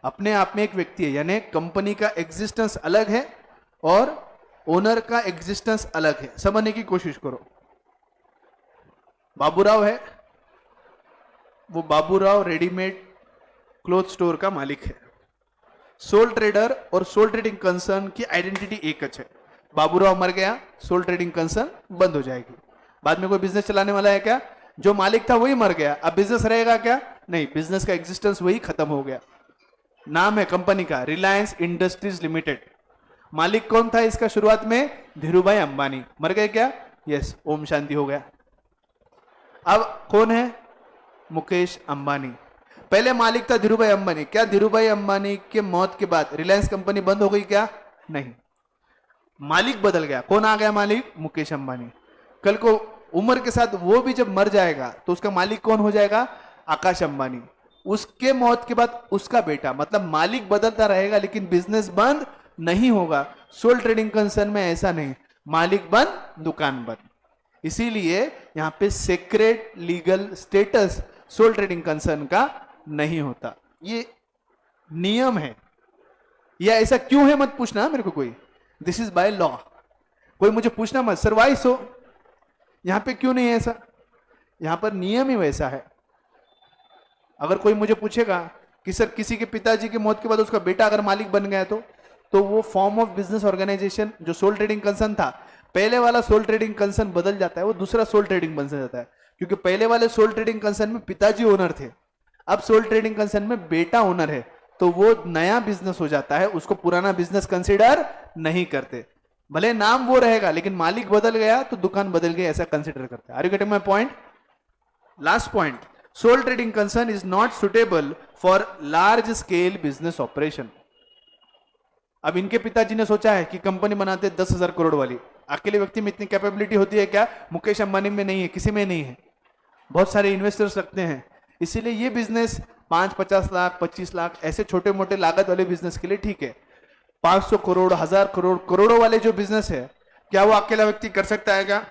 अपने आप में एक व्यक्ति है, यानी कंपनी का एग्जिस्टेंस अलग है और ओनर का एग्जिस्टेंस अलग है। समझने की कोशिश करो। बाबूराव है, वो बाबूराव रेडीमेड क्लोथ स्टोर का मालिक है। सोल ट्रेडर और सोल ट्रेडिंग कंसर्न की आइडेंटिटी एक है। बाबूराव मर गया, सोल ट्रेडिंग कंसर्न बंद हो जाएगी। बाद में कोई बिजनेस चलाने वाला है क्या? जो मालिक था वही मर गया, अब बिजनेस रहेगा क्या? नहीं, बिजनेस का एग्जिस्टेंस वही खत्म हो गया। नाम है कंपनी का रिलायंस इंडस्ट्रीज लिमिटेड। मालिक कौन था इसका शुरुआत में? धीरूभाई अंबानी। मर गए क्या? यस, ओम शांति हो गया। अब कौन है? मुकेश अंबानी। पहले मालिक था धीरूभाई अंबानी। क्या धीरूभाई अंबानी के मौत के बाद रिलायंस कंपनी बंद हो गई क्या? नहीं, मालिक बदल गया। कौन आ गया मालिक? मुकेश अंबानी। कल को उम्र के साथ वो भी जब मर जाएगा तो उसका मालिक कौन हो जाएगा? आकाश अंबानी। उसके मौत के बाद उसका बेटा, मतलब मालिक बदलता रहेगा लेकिन बिजनेस बंद नहीं होगा। सोल ट्रेडिंग कंसर्न में ऐसा नहीं, मालिक बंद दुकान बंद। इसीलिए यहां पे secret legal status sole trading concern का नहीं होता। ये नियम है। या ऐसा क्यों है मत पूछना मेरे को कोई, दिस इज बाय लॉ। कोई मुझे पूछना मत सर वाई सो, यहां पे क्यों नहीं है ऐसा? यहां पर नियम ही वैसा है। अगर कोई मुझे पूछेगा कि सर किसी के पिताजी की मौत के बाद उसका बेटा अगर मालिक बन गया तो वो फॉर्म ऑफ बिजनेस ऑर्गेनाइजेशन जो सोल ट्रेडिंग कंसर्न था, पहले वाला सोल ट्रेडिंग कंसर्न बदल जाता है, वो दूसरा सोल ट्रेडिंग बन जाता है। क्योंकि पहले वाले सोल ट्रेडिंग कंसर्न में पिताजी ओनर थे, अब सोल ट्रेडिंग कंसर्न में बेटा ओनर है, तो वो नया बिजनेस हो जाता है, उसको पुराना बिजनेस कंसीडर नहीं करते। भले नाम वो रहेगा लेकिन मालिक बदल गया तो दुकान बदल गई, ऐसा कंसिडर करते हैं। Are you getting my point? Last point, sole trading concern is not suitable for large scale business operation. अब इनके पिताजी ने सोचा है कि कंपनी बनाते 10,000 करोड़ वाली। अकेले व्यक्ति में इतनी कैपेबिलिटी होती है क्या? मुकेश अंबानी में नहीं है, किसी में नहीं है, बहुत सारे इन्वेस्टर्स रखते हैं। इसीलिए ये बिजनेस 5-50 लाख 25 लाख ऐसे छोटे मोटे लागत वाले बिजनेस के लिए ठीक है। 500 करोड़ 1000 करोड़ करोड़ों वाले जो बिजनेस है, क्या वो अकेला व्यक्ति कर सकता है क्या?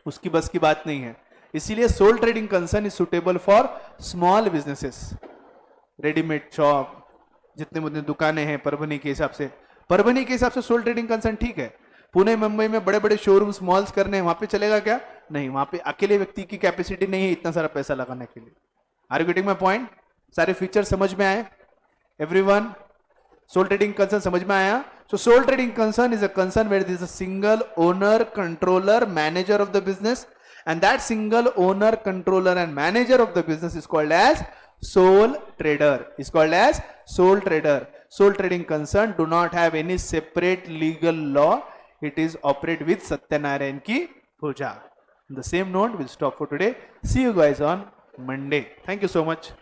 उसकी बस की बात नहीं है। इसीलिए sole trading concern is suitable for small businesses, readymade shop, जितने मुद्दे दुकानें हैं परभनी के हिसाब से, परभनी के हिसाब से सोल ट्रेडिंग कंसर्न ठीक है। पुणे मुंबई में बड़े बड़े शोरूम्स मॉल्स करने हैं, वहां पे चलेगा क्या? नहीं, वहां पे अकेले व्यक्ति की कैपेसिटी नहीं है इतना सारा पैसा लगाने के लिए। Are you getting my point? सारे फीचर समझ में आए एवरीवन? सोल ट्रेडिंग कंसर्न समझ में आया? So sole trading concern is a concern where there is a single owner, controller, manager of the business, and that single owner, controller and manager of the business is called as sole trader, is called as sole trader. Sole trading concern do not have any separate legal law. It is operate with Satyanarayan ki puja. On the same note, we'll stop for today. See you guys on Monday. Thank you so much.